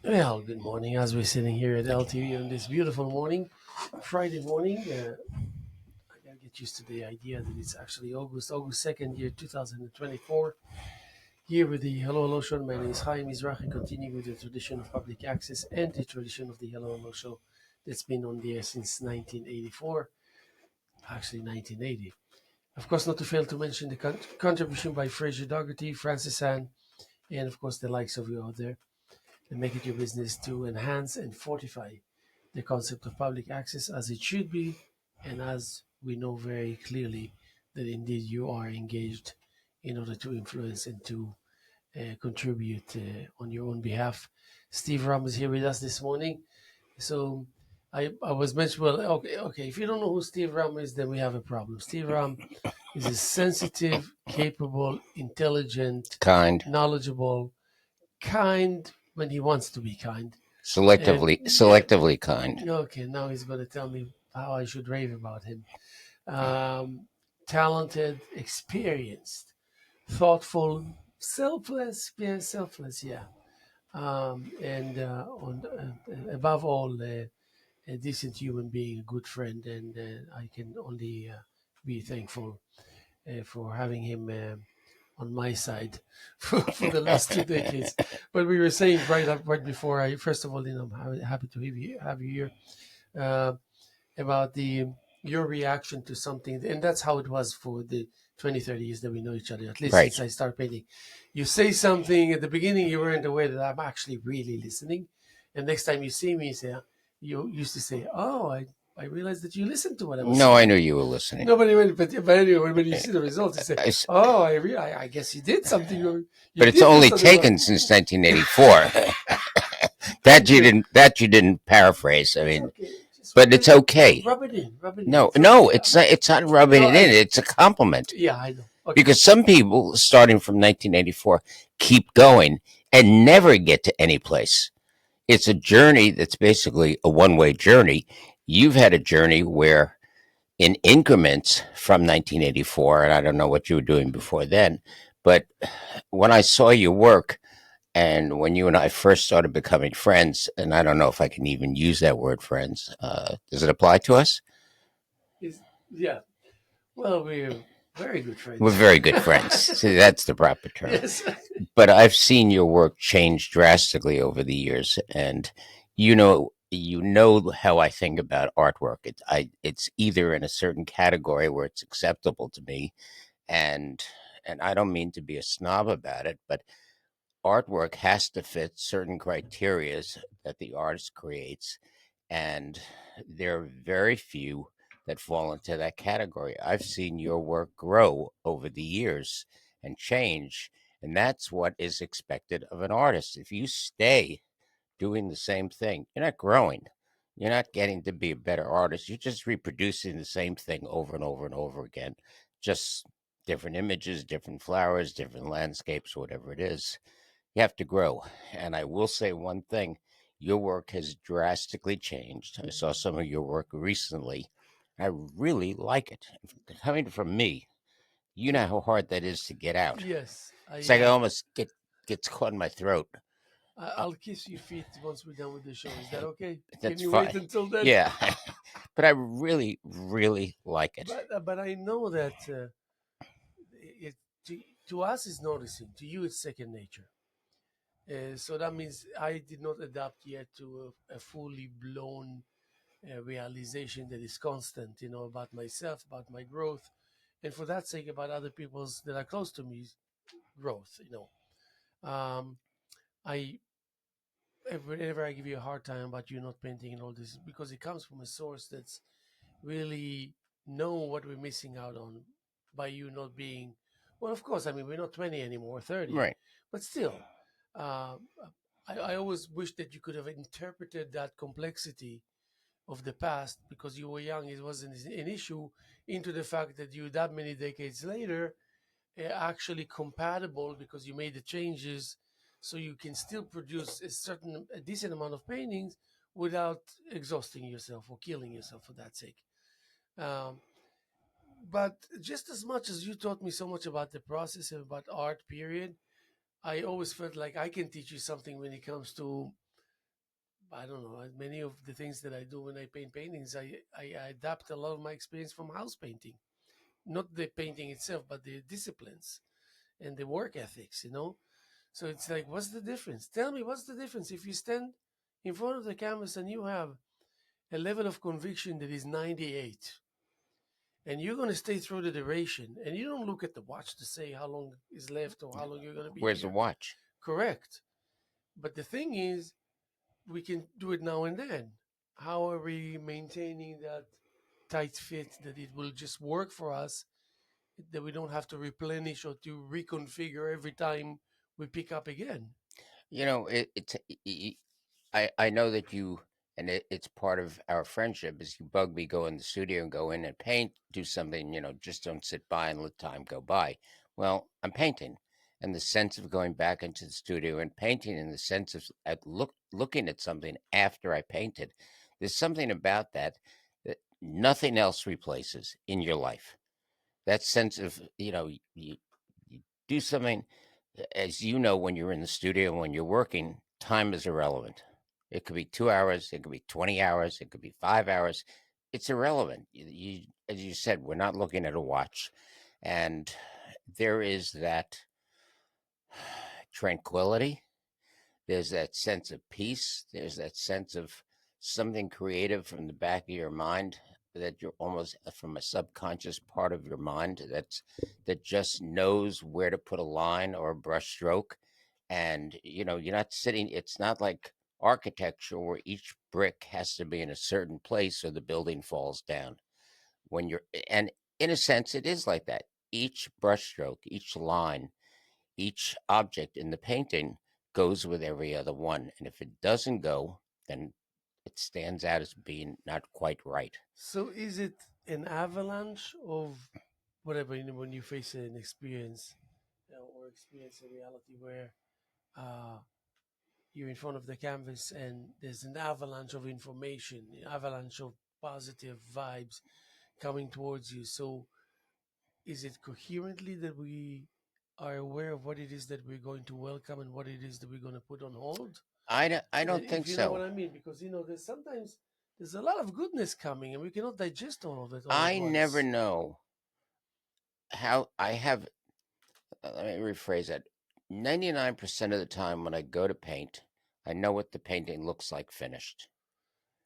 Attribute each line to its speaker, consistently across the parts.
Speaker 1: Well, good morning. As we're sitting here at LTV on this beautiful morning, Friday morning, I gotta get used to the idea that it's actually August 2nd, year 2024. Here with the Hello Hello Show, my name is Haim Mizrahi, continuing with the tradition of public access and the tradition of the Hello Hello Show that's been on the air since 1984, actually 1980. Of course, not to fail to mention the contribution by Fraser Dougherty, Francis Ann, and of course the likes of you out there, and make it your business to enhance and fortify the concept of public access as it should be, and as we know very clearly that indeed you are engaged in order to influence and to contribute on your own behalf. Steve Romm is here with us this morning. So I was mentioned, well, okay, if you don't know who Steve Romm is, then we have a problem. Steve Romm is a sensitive, capable, intelligent,
Speaker 2: Kind,
Speaker 1: knowledgeable, kind when he wants to be kind. And
Speaker 2: selectively kind.
Speaker 1: okay, now he's going to tell me how I should rave about him. Um, Talented, experienced, thoughtful, selfless, yeah. And above all, a decent human being, a good friend, and I can only be thankful for having him on my side for the last 2 decades. But we were saying right before I first of all, I'm happy to have you here uh, about the your reaction to something, and that's how it was for the 20, 30 years that we know each other. At least since
Speaker 2: Right.
Speaker 1: I started painting, you say something at the beginning, you weren't aware that I'm actually really listening, and next time you see me, you used to say, "Oh, I realized that you listened to what I was
Speaker 2: No, I
Speaker 1: saying."
Speaker 2: knew you were listening.
Speaker 1: Nobody went, but anyway, when you see the results, you say,
Speaker 2: I,
Speaker 1: "Oh, I guess you did something. You
Speaker 2: but it's
Speaker 1: did do
Speaker 2: only
Speaker 1: something
Speaker 2: taken
Speaker 1: wrong."
Speaker 2: since 1984.
Speaker 1: Thank you.
Speaker 2: That you didn't paraphrase. I
Speaker 1: It's
Speaker 2: mean,
Speaker 1: okay. Just
Speaker 2: but it's okay.
Speaker 1: rub it in.
Speaker 2: No,
Speaker 1: It's
Speaker 2: no,
Speaker 1: okay.
Speaker 2: it's not rubbing
Speaker 1: No,
Speaker 2: it in. It's a compliment
Speaker 1: yeah, I know. Okay.
Speaker 2: because some people starting from 1984 keep going and never get to any place. It's a journey that's basically a one-way journey. You've had a journey where in increments from 1984, and I don't know what you were doing before then, but when I saw your work and when you and I first started becoming friends, and I don't know if I can even use that word friends, does it apply to us?
Speaker 1: Is yeah. Well, we're very good
Speaker 2: We're
Speaker 1: friends.
Speaker 2: very good friends. See, that's the proper term.
Speaker 1: Yes.
Speaker 2: But I've seen your work change drastically over the years, and you know how I think about artwork. It's either in a certain category where it's acceptable to me, and I don't mean to be a snob about it, but artwork has to fit certain criterias that the artist creates, and there are very few that fall into that category. I've seen your work grow over the years and change, and that's what is expected of an artist. If you stay doing the same thing, you're not growing. You're not getting to be a better artist. You're just reproducing the same thing over and over and over again. Just different images, different flowers, different landscapes, whatever it is. You have to grow. And I will say one thing, your work has drastically changed. I saw some of your work recently. I really like it. Coming from me, you know how hard that is to get out.
Speaker 1: Yes.
Speaker 2: It's like I almost gets caught in my throat. Uh,
Speaker 1: I'll kiss your feet once we're done with the show. Is that okay? Can
Speaker 2: That's
Speaker 1: you wait
Speaker 2: fine.
Speaker 1: until then?
Speaker 2: Yeah. But I really, really like it.
Speaker 1: But I know that it to, to us is noticing. To you, it's second nature. So that means I did not adapt yet to a fully blown realization that is constant, about myself, about my growth, and for that sake, about other people's that are close to me growth. Um, I whenever I give you a hard time about you not painting and all this, because it comes from a source that's really know what we're missing out on by you not being. Well, of course, I mean we're not 20 anymore, 30,
Speaker 2: Right.
Speaker 1: but still, uh, I always wish that you could have interpreted that complexity of the past because you were young. It wasn't an issue into the fact that you that many decades later actually compatible because you made the changes so you can still produce a decent amount of paintings without exhausting yourself or killing yourself for that sake. um, but just as much as you taught me so much about the process and about art period, I always felt like I can teach you something when it comes to I don't know. Many of the things that I do when I paint paintings, I adapt a lot of my experience from house painting, not the painting itself, but the disciplines and the work ethics. So it's like, what's the difference? Tell me, what's the difference if you stand in front of the canvas and you have a level of conviction that is 98, and you're going to stay through the duration, and you don't look at the watch to say how long is left or how long you're going to be
Speaker 2: Where's the
Speaker 1: here.
Speaker 2: watch?
Speaker 1: Correct. But the thing is, we can do it now and then. How are we maintaining that tight fit that it will just work for us, that we don't have to replenish or to reconfigure every time we pick up again?
Speaker 2: You know, I know that you, and it's part of our friendship, is you bug me, go in the studio and go in and paint, do something, just don't sit by and let time go by. Well, I'm painting, and the sense of going back into the studio and painting, in the sense of looking at something after I painted, there's something about that nothing else replaces in your life. That sense of, you do something, as you know, when you're in the studio, when you're working, time is irrelevant. It could be 2 hours, it could be 20 hours, it could be 5 hours. It's irrelevant. As you said, we're not looking at a watch. And there is that tranquility, there's that sense of peace. There's that sense of something creative from the back of your mind, that you're almost from a subconscious part of your mind that just knows where to put a line or a brush stroke. And you're not sitting. It's not like architecture where each brick has to be in a certain place or the building falls down. When you're and In a sense, it is like that. Each brushstroke, each line, each object in the painting goes with every other one. And if it doesn't go, then it stands out as being not quite right.
Speaker 1: So is it an avalanche of whatever, when you face an experience, or experience a reality where uh, you're in front of the canvas and there's an avalanche of information, an avalanche of positive vibes coming towards you. So is it coherently that we are aware of what it is that we're going to welcome and what it is that we're going to put on hold?
Speaker 2: I don't think
Speaker 1: If you know what
Speaker 2: so.
Speaker 1: I mean, because there's sometimes there's a lot of goodness coming and we cannot digest all of it all at
Speaker 2: I never
Speaker 1: once.
Speaker 2: know how I have, let me rephrase that. 99% of the time when I go to paint, I know what the painting looks like finished.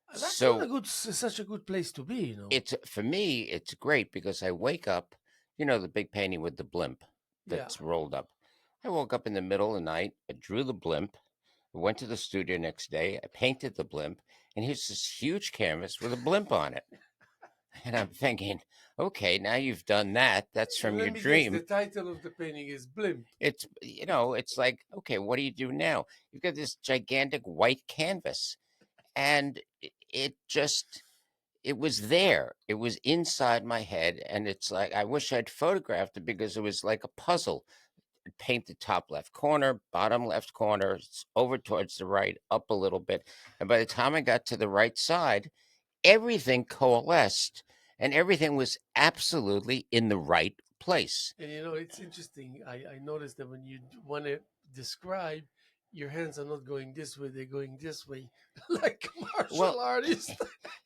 Speaker 1: That's not
Speaker 2: So
Speaker 1: such a good place to be.
Speaker 2: it's for me, it's great because I wake up, the big painting with the blimp
Speaker 1: Yeah.
Speaker 2: that's rolled up. I woke up in the middle of the night, I drew the blimp, I went to the studio next day, I painted the blimp, and here's this huge canvas with a blimp on it. And I'm thinking, okay, now you've done that. That's
Speaker 1: And
Speaker 2: from
Speaker 1: let
Speaker 2: your
Speaker 1: me guess, the
Speaker 2: dream.
Speaker 1: title of the painting is Blimp.
Speaker 2: It's like, okay, what do you do now? You've got this gigantic white canvas, and it just, it was there. It was inside my head, and it's like I wish I'd photographed it because it was like a puzzle. Paint the top left corner, bottom left corner, over towards the right, up a little bit. And by the time I got to the right side, everything coalesced and everything was absolutely in the right place.
Speaker 1: And it's interesting. I noticed that when you want to describe, your hands are not going this way, they're going this way. Like a
Speaker 2: Well,
Speaker 1: martial artist.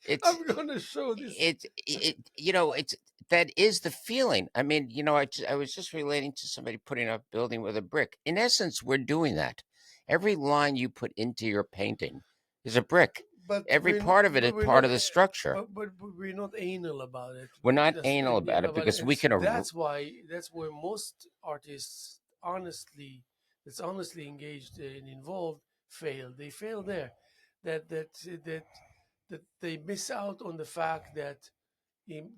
Speaker 2: it's
Speaker 1: I'm going to show this.
Speaker 2: it's that is the feeling. I mean, I was just relating to somebody putting up a building with a brick. In essence, we're doing that. Every line you put into your painting is a brick.
Speaker 1: But
Speaker 2: Every part of it is
Speaker 1: we're
Speaker 2: part
Speaker 1: not
Speaker 2: of the structure.
Speaker 1: but we're not anal about it.
Speaker 2: We're not
Speaker 1: That's
Speaker 2: anal about it
Speaker 1: about it.
Speaker 2: because
Speaker 1: And
Speaker 2: we
Speaker 1: so
Speaker 2: can.
Speaker 1: that's where most artists honestly that's honestly engaged and involved fail. They fail there. That that that that they miss out on the fact that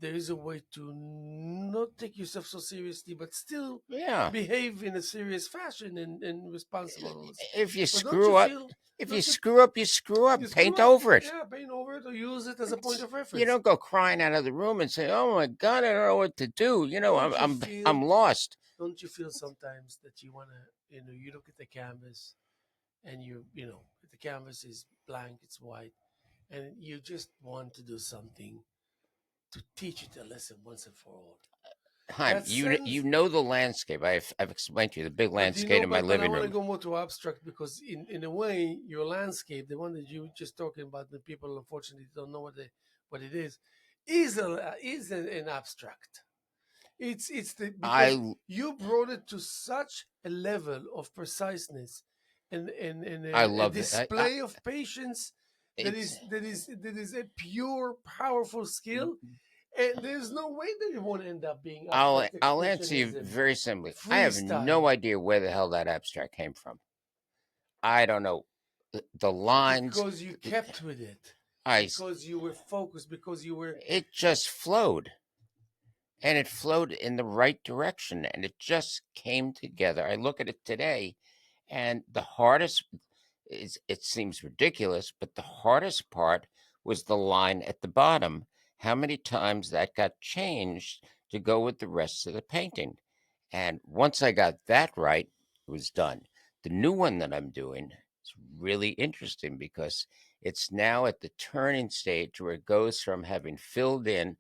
Speaker 1: there is a way to not take yourself so seriously, but still
Speaker 2: Yeah.
Speaker 1: behave in a serious fashion and responsible.
Speaker 2: If you
Speaker 1: But don't you
Speaker 2: screw up,
Speaker 1: feel?
Speaker 2: if you
Speaker 1: Don't you
Speaker 2: screw up, you screw
Speaker 1: you
Speaker 2: up.
Speaker 1: screw
Speaker 2: Paint
Speaker 1: up?
Speaker 2: over it.
Speaker 1: Yeah, paint over it or use it as a point
Speaker 2: It's,
Speaker 1: of
Speaker 2: you
Speaker 1: reference.
Speaker 2: don't go crying out of the room and say, "Oh my God, I don't know what to do."
Speaker 1: Don't you
Speaker 2: I'm
Speaker 1: feel?
Speaker 2: lost.
Speaker 1: Don't you feel sometimes that you wanna, you look at the canvas and the canvas is blank, it's white, and you just want to do something to teach it a lesson once and for all.
Speaker 2: Haim,
Speaker 1: That
Speaker 2: you
Speaker 1: sense.
Speaker 2: know the landscape. I've explained to you the big
Speaker 1: But you
Speaker 2: landscape
Speaker 1: know,
Speaker 2: in my
Speaker 1: but I
Speaker 2: living
Speaker 1: want to
Speaker 2: room.
Speaker 1: go more to abstract because in a way, your landscape, the one that you were just talking about, the people unfortunately don't know what it is an abstract. It's the because
Speaker 2: I
Speaker 1: you brought it to such a level of preciseness and
Speaker 2: I
Speaker 1: a
Speaker 2: love it.
Speaker 1: display of patience
Speaker 2: It's
Speaker 1: that is a pure, powerful skill. And there's no way that it won't end up being abstract
Speaker 2: I'll answer you
Speaker 1: expressionism,
Speaker 2: very simply. I have no
Speaker 1: freestyle,
Speaker 2: idea where the hell that abstract came from. I don't know. The lines,
Speaker 1: because you kept with it,
Speaker 2: I
Speaker 1: because you were focused, because you were.
Speaker 2: it just flowed, and it flowed in the right direction, and it just came together. I look at it today, and the hardest is, it seems ridiculous, but the hardest part was the line at the bottom. How many times that got changed to go with the rest of the painting. And once I got that right, it was done. The new one that I'm doing is really interesting because it's now at the turning stage where it goes from having filled in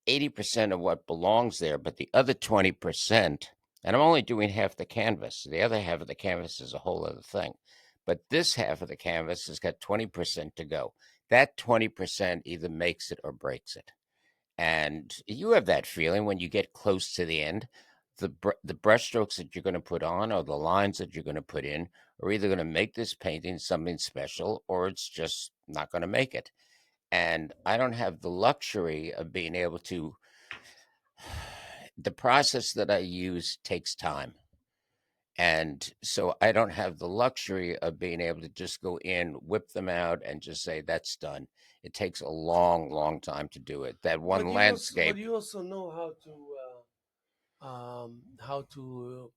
Speaker 2: 80% of what belongs there, but the other 20%, and I'm only doing half the canvas. The other half of the canvas is a whole other thing. But this half of the canvas has got 20% to go. That 20% either makes it or breaks it. And you have that feeling when you get close to the end. The brushstrokes that you're going to put on or the lines that you're going to put in are either going to make this painting something special or it's just not going to make it. And I don't have the luxury of being able to. The process that I use takes time. And so I don't have the luxury of being able to just go in, whip them out, and just say, that's done. It takes a long, long time to do it. That one
Speaker 1: But
Speaker 2: landscape,
Speaker 1: you also know how to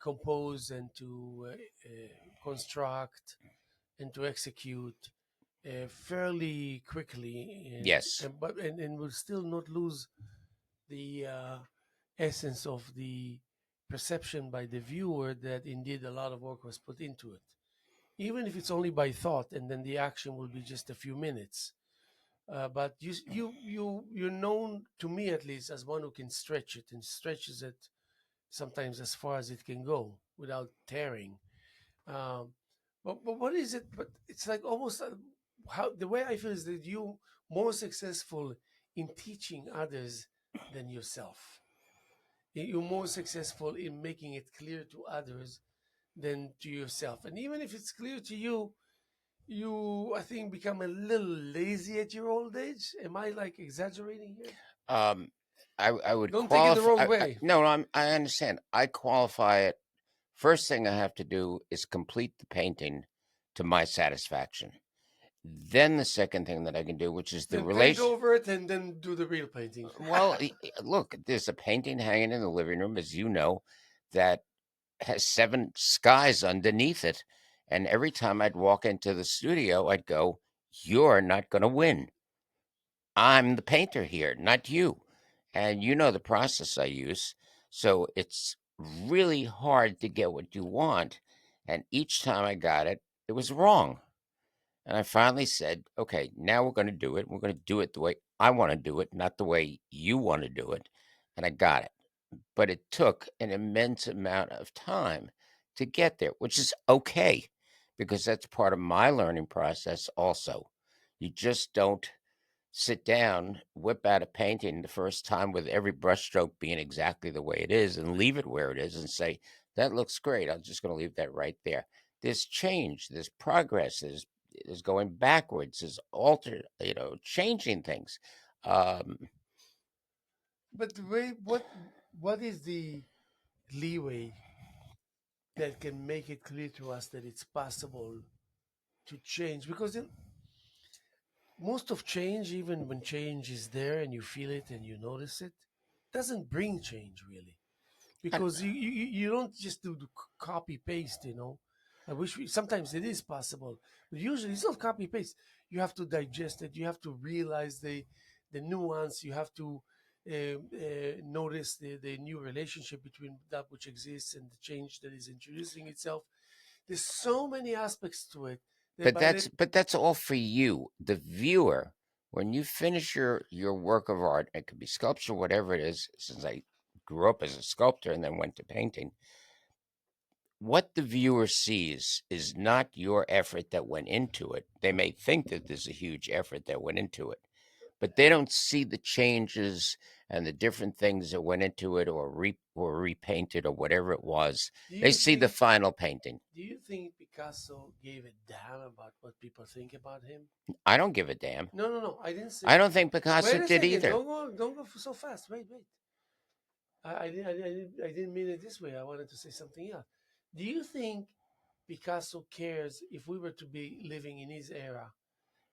Speaker 1: compose and to construct and to execute fairly quickly,
Speaker 2: yes.
Speaker 1: and will still not lose the essence of the perception by the viewer that indeed a lot of work was put into it, even if it's only by thought, and then the action will be just a few minutes. But you're known to me at least as one who can stretch it and stretches it sometimes as far as it can go without tearing. Um, but what is it? But it's like almost how the way I feel is that you more successful in teaching others than yourself. You're more successful in making it clear to others than to yourself. And even if it's clear to you, you I think become a little lazy at your old age. Am I like exaggerating here?
Speaker 2: Um, I would
Speaker 1: Don't take it the
Speaker 2: qualify.
Speaker 1: wrong way.
Speaker 2: No, I understand. I qualify it. First thing I have to do is complete the painting to my satisfaction. Then the second thing that I can do, which is the
Speaker 1: Then paint
Speaker 2: relation.
Speaker 1: over it and then do the real painting.
Speaker 2: Well, look, there's a painting hanging in the living room, as you know, that has seven skies underneath it. And every time I'd walk into the studio, I'd go, "You're not going to win. I'm the painter here, not you." And you know the process I use. So it's really hard to get what you want. And each time I got it, it was wrong. And I finally said, okay, now we're going to do it. We're going to do it the way I want to do it, not the way you want to do it. And I got it. But it took an immense amount of time to get there, which is okay because that's part of my learning process also. You just don't sit down, whip out a painting the first time with every brushstroke being exactly the way it is and leave it where it is and say, that looks great. I'm just going to leave that right there. There's change, there's progress, there's going backwards, there's changing things. Um,
Speaker 1: But the way, what is the leeway that can make it clear to us that it's possible to change? Because most of change, even when change is there and you feel it and you notice it, doesn't bring change really.
Speaker 2: and,
Speaker 1: Because you don't just do the copy paste, you know. I wish sometimes it is possible, but usually it's not copy paste. You have to digest it. You have to realize the nuance. You have to notice the new relationship between that which exists and the change that is introducing itself. There's so many aspects to it that
Speaker 2: but
Speaker 1: by the
Speaker 2: that's all for you, the viewer. When you finish your work of art, it could be sculpture, whatever it is. Since I grew up as a sculptor and then went to painting. What the viewer sees is not your effort that went into it. They may think that there's a huge effort that went into it, but they don't see the changes and the different things that went into it, or repainted or whatever it was.
Speaker 1: Do
Speaker 2: They
Speaker 1: you
Speaker 2: see the
Speaker 1: think
Speaker 2: final painting.
Speaker 1: do you think Picasso gave a damn about what people think about him?
Speaker 2: I don't give a damn.
Speaker 1: No, no, no. I didn't
Speaker 2: I
Speaker 1: say.
Speaker 2: don't think Picasso
Speaker 1: Wait a
Speaker 2: did
Speaker 1: second.
Speaker 2: either.
Speaker 1: Don't go so fast. Wait, wait. I didn't mean it this way. I wanted to say something else. Do you think Picasso cares if we were to be living in his era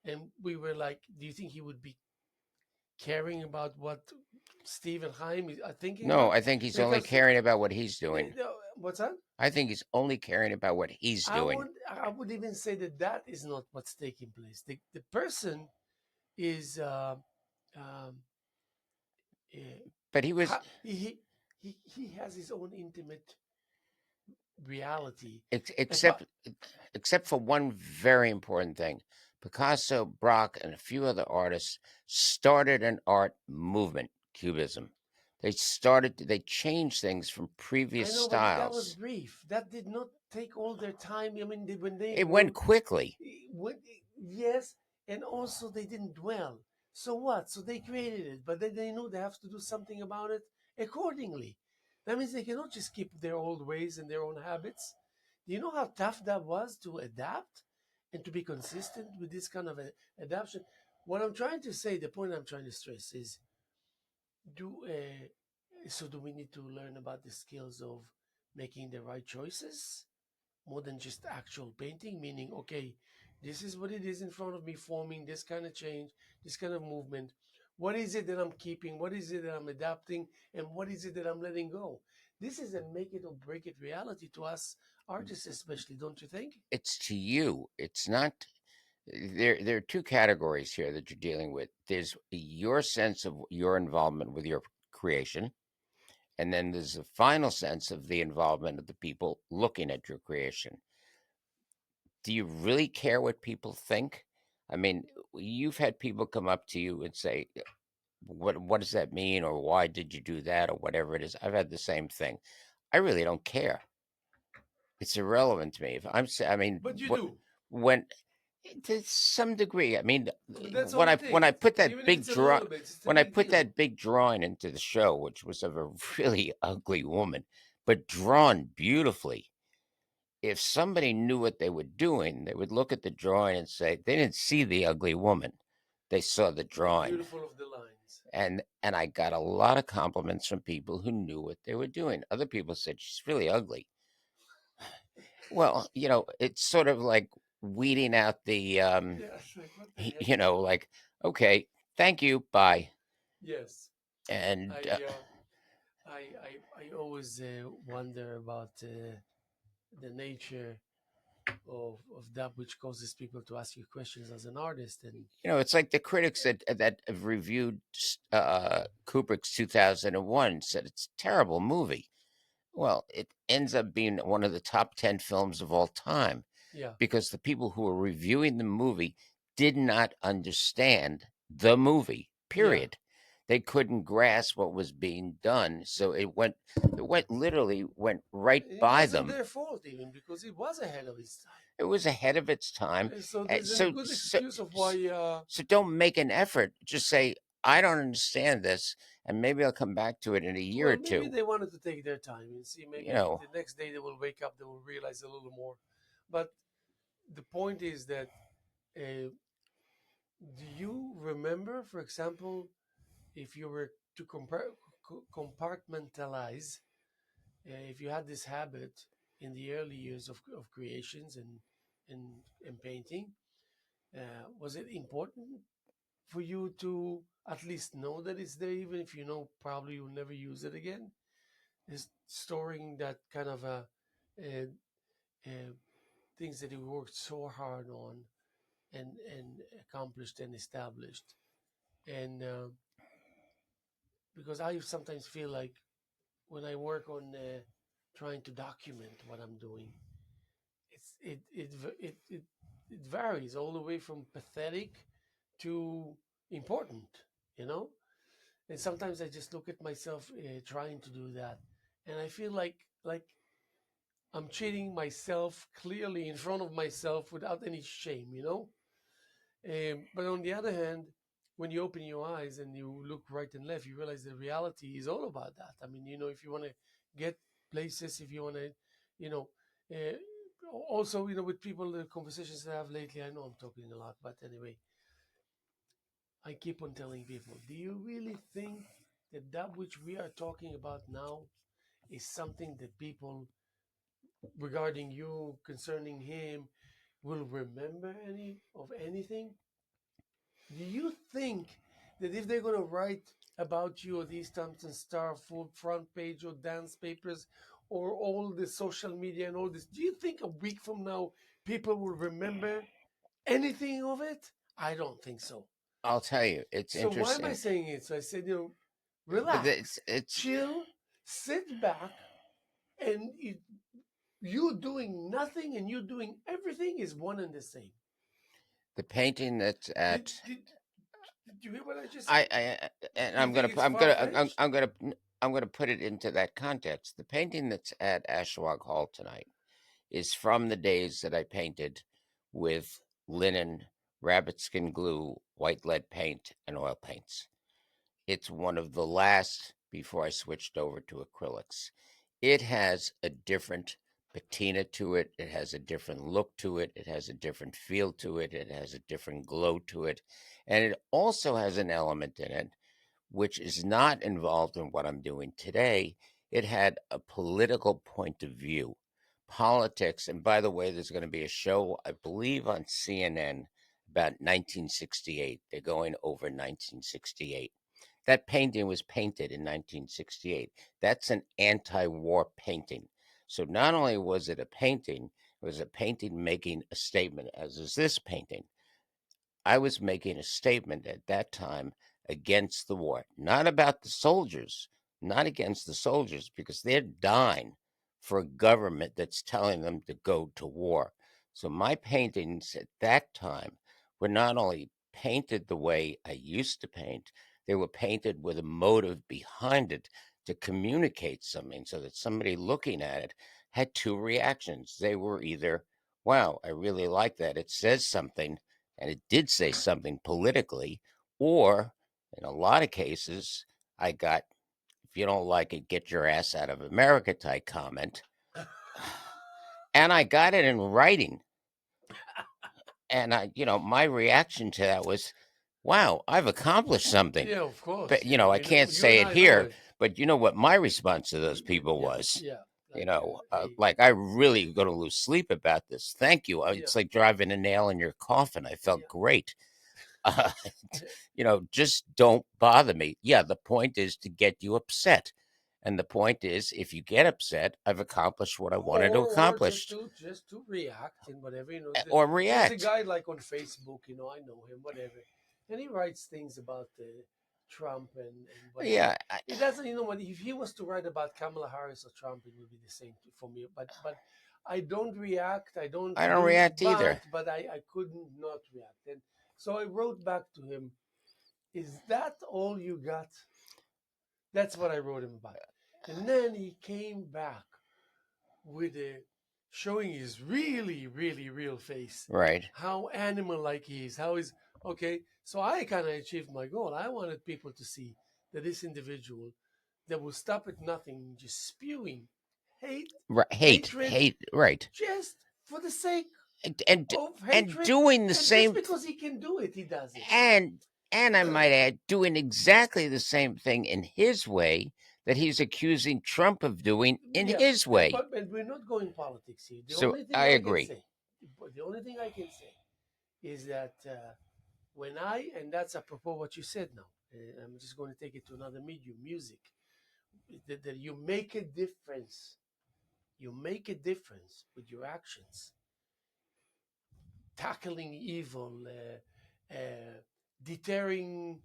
Speaker 1: and we were like, do you think he would be caring about what Steve and Haim are thinking
Speaker 2: No,
Speaker 1: about?
Speaker 2: I think he's only
Speaker 1: Because
Speaker 2: caring about what he's doing.
Speaker 1: what's that?
Speaker 2: I think he's only caring about what he's doing.
Speaker 1: I would even say that that is not what's taking place. The person is um, uh,
Speaker 2: But he was,
Speaker 1: he has his own intimate reality about.
Speaker 2: except for one very important thing. Picasso, Braque, and a few other artists started an art movement, Cubism. They changed things from
Speaker 1: I
Speaker 2: previous
Speaker 1: know, but that was
Speaker 2: styles.
Speaker 1: brief. That did not take all their time. I mean, when they
Speaker 2: It went
Speaker 1: wrote,
Speaker 2: quickly.
Speaker 1: when, yes, and also they didn't dwell. So what? So they created it, but then they know they have to do something about it accordingly. That means they cannot just keep their old ways and their own habits. Do you know how tough that was to adapt and to be consistent with this kind of adaptation? What I'm trying to say, the point I'm trying to stress is, do do we need to learn about the skills of making the right choices more than just actual painting? Meaning, okay, this is what it is in front of me, forming this kind of change, this kind of movement. What is it that I'm keeping? What is it that I'm adapting? And what is it that I'm letting go? This is a make it or break it reality to us artists, especially, don't you think?
Speaker 2: It's to you. It's not. There are two categories here that you're dealing with. There's your sense of your involvement with your creation, and then there's the final sense of the involvement of the people looking at your creation. Do you really care what people think? I mean, you've had people come up to you and say, what does that mean, or why did you do that, or whatever it is. I've had the same thing. I really don't care. It's irrelevant to me. If I'm I mean,
Speaker 1: But you
Speaker 2: what
Speaker 1: do.
Speaker 2: when to some degree. I mean,
Speaker 1: That's all it
Speaker 2: when I
Speaker 1: takes.
Speaker 2: put that
Speaker 1: Even if
Speaker 2: big
Speaker 1: it's a little bit, it's a
Speaker 2: when I
Speaker 1: big
Speaker 2: put
Speaker 1: deal.
Speaker 2: that big drawing into the show, which was of a really ugly woman, but drawn beautifully. If somebody knew what they were doing, they would look at the drawing and say they didn't see the ugly woman; they saw the
Speaker 1: The
Speaker 2: drawing.
Speaker 1: beautiful of the lines.
Speaker 2: And I got a lot of compliments from people who knew what they were doing. Other people said she's really ugly. Well, it's sort of like weeding out the
Speaker 1: Yeah, it's like, what the heck?
Speaker 2: like, okay, thank you, bye.
Speaker 1: Yes.
Speaker 2: And
Speaker 1: I I always wonder about the nature of that which causes people to ask you questions as an artist. And
Speaker 2: it's like the critics that have reviewed Kubrick's 2001 said it's a terrible movie. Well, it ends up being one of the top 10 films of all time,
Speaker 1: yeah,
Speaker 2: because the people who were reviewing the movie did not understand the movie,
Speaker 1: yeah,
Speaker 2: period. They couldn't grasp what was being done, so it went right
Speaker 1: it
Speaker 2: by
Speaker 1: wasn't
Speaker 2: them.
Speaker 1: their fault even because it was ahead of its time.
Speaker 2: It was ahead of its time.
Speaker 1: So
Speaker 2: Uh,
Speaker 1: there's a
Speaker 2: so
Speaker 1: good
Speaker 2: so
Speaker 1: excuse of why.
Speaker 2: so don't make an effort. Just say, I don't understand this, and maybe I'll come back to it in a year or
Speaker 1: Well, maybe
Speaker 2: two.
Speaker 1: they wanted to take their time and see.
Speaker 2: You
Speaker 1: Maybe
Speaker 2: know,
Speaker 1: the next day they will wake up, they will realize a little more. But the point is that, do you remember, for example, if you were to compartmentalize, if you had this habit in the early years of creations and painting, was it important for you to at least know that it's there, even if you know probably you'll never use it again? Is storing that kind of uh, uh, things that you worked so hard on and accomplished and established. And because I sometimes feel like when I work on trying to document what I'm doing, it varies all the way from pathetic to important, you know. And sometimes I just look at myself trying to do that, and I feel like I'm cheating myself clearly in front of myself without any shame, you know. But on the other hand, when you open your eyes and you look right and left, you realize the reality is all about that. I mean, you know, if you want to get places, if you want to, you know, uh, also, you know, with people, the conversations I have lately, I know I'm talking a lot, but anyway, I keep on telling people, do you really think that that which we are talking about now is something that people regarding you, concerning him, will remember any of anything? Do you think that if they're going to write about you or these Thompson Star full front page or dance papers or all the social media and all this, do you think a week from now people will remember anything of it? I don't think so.
Speaker 2: I'll tell you, it's
Speaker 1: So why am I
Speaker 2: interesting,
Speaker 1: saying it? So I said, you know,
Speaker 2: but
Speaker 1: relax, chill, sit back, and you doing nothing and you doing everything is one and the same.
Speaker 2: the painting that's
Speaker 1: Did,
Speaker 2: at
Speaker 1: did, did you hear what I just said?
Speaker 2: I and
Speaker 1: Do you think it's far fetched?
Speaker 2: I'm gonna put it into that context. The painting that's at Ashwag Hall tonight is from the days that I painted with linen, rabbit skin glue, white lead paint, and oil paints. It's one of the last before I switched over to acrylics. It has a different patina to it. It has a different look to it. It has a different feel to it. It has a different glow to it. And it also has an element in it which is not involved in what I'm doing today. It had a political point of view, politics. And by the way, there's going to be a show, I believe, on CNN about 1968. They're going over 1968. That painting was painted in 1968. That's an anti war painting. So not only was it a painting, it was a painting making a statement, as is this painting. I was making a statement at that time against the war, not about the soldiers, not against the soldiers, because they're dying for a government that's telling them to go to war. So my paintings at that time were not only painted the way I used to paint, they were painted with a motive behind it to communicate something so that somebody looking at it had two reactions. They were either, wow, I really like that. It says something, and it did say something politically, or in a lot of cases, I got, if you don't like it, get your ass out of America type comment. And I got it in writing. And my reaction to that was, wow, I've accomplished something.
Speaker 1: Yeah, of
Speaker 2: But,
Speaker 1: course. Yeah,
Speaker 2: I
Speaker 1: we know
Speaker 2: can't
Speaker 1: you and
Speaker 2: say it
Speaker 1: I know
Speaker 2: here,
Speaker 1: it.
Speaker 2: but you know what my response to those people
Speaker 1: Yeah,
Speaker 2: was?
Speaker 1: yeah. Like, hey,
Speaker 2: Like I really going to lose sleep about this. Thank you.
Speaker 1: yeah,
Speaker 2: It's like driving a nail in your coffin. I felt
Speaker 1: yeah.
Speaker 2: great. Uh, just don't bother me. Yeah, the point is to get you upset. And the point is, if you get upset, I've accomplished what I wanted to
Speaker 1: Or just
Speaker 2: accomplish
Speaker 1: to react and whatever, you know.
Speaker 2: or
Speaker 1: There's a
Speaker 2: react.
Speaker 1: guy like on Facebook, you know, I know him, whatever, and he writes things about Trump and whatever.
Speaker 2: Yeah,
Speaker 1: He doesn't, you know, what if he was to write about Kamala Harris or Trump, it would be the same for me. But I don't react, I don't
Speaker 2: I don't
Speaker 1: do,
Speaker 2: react either.
Speaker 1: but I couldn't not react, and so I wrote back to him. Is that all you got? That's what I wrote him back. And then he came back with a showing his really, really real face,
Speaker 2: Right.
Speaker 1: how animal like he is, how is okay. So I kind of achieved my goal. I wanted people to see that this individual that will stop at nothing, just spewing hate,
Speaker 2: Right. Hate,
Speaker 1: hatred,
Speaker 2: hate. Right.
Speaker 1: just for the sake
Speaker 2: And
Speaker 1: of
Speaker 2: and
Speaker 1: hatred,
Speaker 2: doing the
Speaker 1: and just
Speaker 2: same
Speaker 1: because he can do it, he does it.
Speaker 2: and and I might add, doing exactly the same thing in his way that he's accusing Trump of doing in
Speaker 1: Yeah,
Speaker 2: his way.
Speaker 1: but we're not going politics here. The
Speaker 2: So
Speaker 1: only thing
Speaker 2: I
Speaker 1: I can
Speaker 2: agree.
Speaker 1: say, the only thing I can say is that when I, and that's apropos what you said now, I'm just going to take it to another medium, music, that you make a difference. You make a difference with your actions, tackling evil, deterring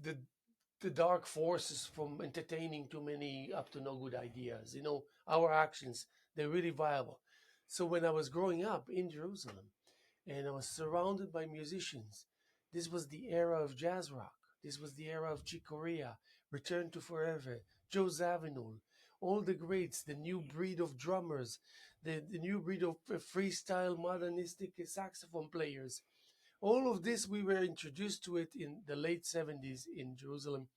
Speaker 1: the the dark forces from entertaining too many up to no good ideas. You know, our actions, they're really viable. So when I was growing up in Jerusalem and I was surrounded by musicians, this was the era of jazz rock. This was the era of Chick Corea, Return to Forever, Joe Zawinul, all the greats, the new breed of drummers, the new breed of freestyle modernistic saxophone players. All of this, we were introduced to it in the late 70s in Jerusalem.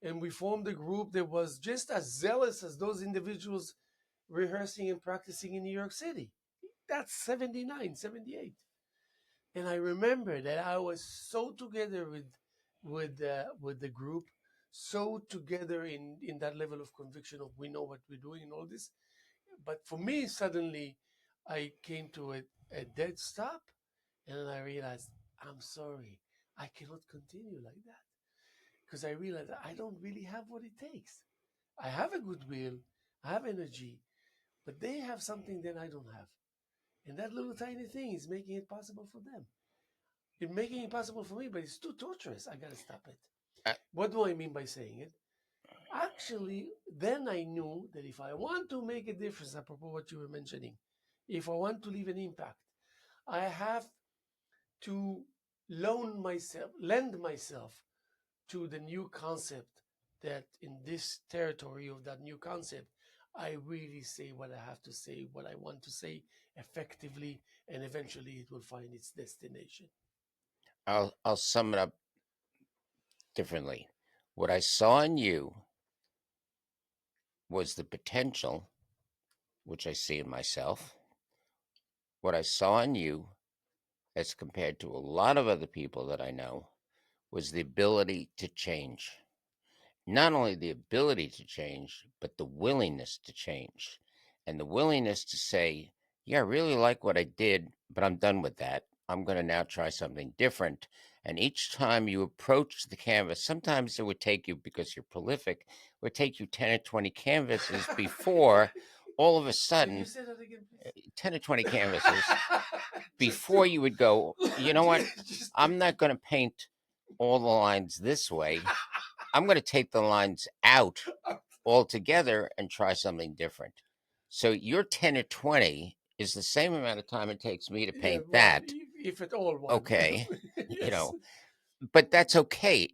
Speaker 1: And we formed a group that was just as zealous as those individuals rehearsing and practicing in New York City. That's 79, 78. And I remember that I was so together with the group, so together in that level of conviction of we know what we're doing and all this. But for me, suddenly, I came to a dead stop, and then I realized, I'm sorry, I cannot continue like that because I realized I don't really have what it takes. I have a goodwill, I have energy, but they have something that I don't have, and that little tiny thing is making it possible for them. It's making it possible for me, but it's too torturous. I gotta stop it.
Speaker 2: Uh,
Speaker 1: What do I mean by saying it? Actually, then I knew that if I want to make a difference, apropos what you were mentioning, if I want to leave an impact, I have to lend myself to the new concept that in this territory of that new concept, I really say what I have to say, what I want to say effectively, and eventually it will find its destination.
Speaker 2: I'll sum it up differently. What I saw in you was the potential, which I see in myself. What I saw in you, as compared to a lot of other people that I know, was the ability to change. Not only the ability to change, but the willingness to change. And the willingness to say, yeah, I really like what I did, but I'm done with that. I'm going to now try something different. And each time you approach the canvas, sometimes it would take you, because you're prolific, it would take you 10 or 20 canvases before all of a
Speaker 1: Can you
Speaker 2: sudden,
Speaker 1: say that again,
Speaker 2: 10 or 20
Speaker 1: please?
Speaker 2: canvases
Speaker 1: just
Speaker 2: before
Speaker 1: to,
Speaker 2: you would go, you know what?
Speaker 1: just to,
Speaker 2: I'm not going to paint all the lines this way. I'm going to take the lines out altogether and try something different. So your 10 or 20 is the same amount of time it takes me to
Speaker 1: yeah,
Speaker 2: paint
Speaker 1: one,
Speaker 2: that.
Speaker 1: if at all one.
Speaker 2: Okay. You
Speaker 1: Yes.
Speaker 2: know, but that's okay.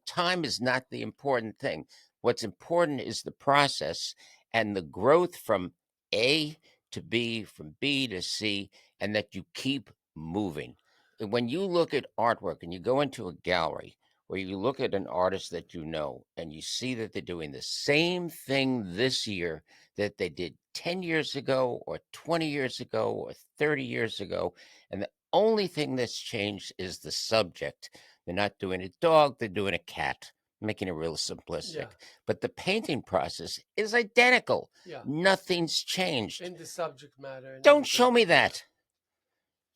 Speaker 2: Time is not the important thing. What's important is the process and the growth from A to B, from B to C, and that you keep moving. When you look at artwork and you go into a gallery, or you look at an artist that you know and you see that they're doing the same thing this year that they did 10 years ago or 20 years ago or 30 years ago, and the only thing that's changed is the subject. They're not doing a dog, they're doing a cat, making it real
Speaker 1: Yeah,
Speaker 2: simplistic. But the painting process is identical.
Speaker 1: yeah.
Speaker 2: Nothing's changed.
Speaker 1: And the subject matter and
Speaker 2: Don't
Speaker 1: everything.
Speaker 2: show me
Speaker 1: Yeah,
Speaker 2: that.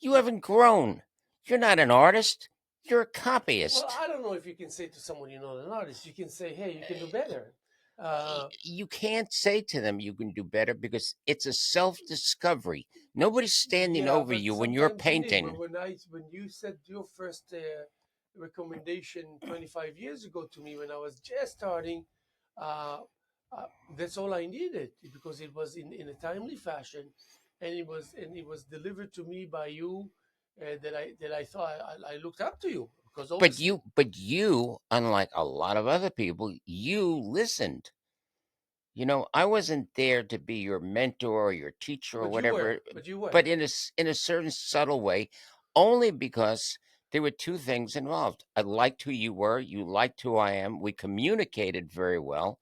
Speaker 2: You
Speaker 1: yeah.
Speaker 2: haven't grown. You're not an artist. You're a
Speaker 1: Well,
Speaker 2: copyist.
Speaker 1: I don't know if you can say to someone you're not an artist. You can say, "Hey, you can do better."
Speaker 2: You can't say to them you can do better, because it's a self discovery. Nobody's standing
Speaker 1: Yeah,
Speaker 2: over
Speaker 1: but
Speaker 2: you when you're
Speaker 1: sometimes you need. But
Speaker 2: painting.
Speaker 1: when you said your first recommendation 25 years ago to me when I was just starting, uh, that's all I needed because it was in a timely fashion, and it was delivered to me by you that I thought I looked up to you because
Speaker 2: But
Speaker 1: obviously.
Speaker 2: you, unlike a lot of other people, you listened. I wasn't there to be your mentor or your teacher or
Speaker 1: But you were,
Speaker 2: whatever,
Speaker 1: but you were.
Speaker 2: but in a certain subtle way, only because there were two things involved. I liked who you were, you liked who I am. We communicated very well,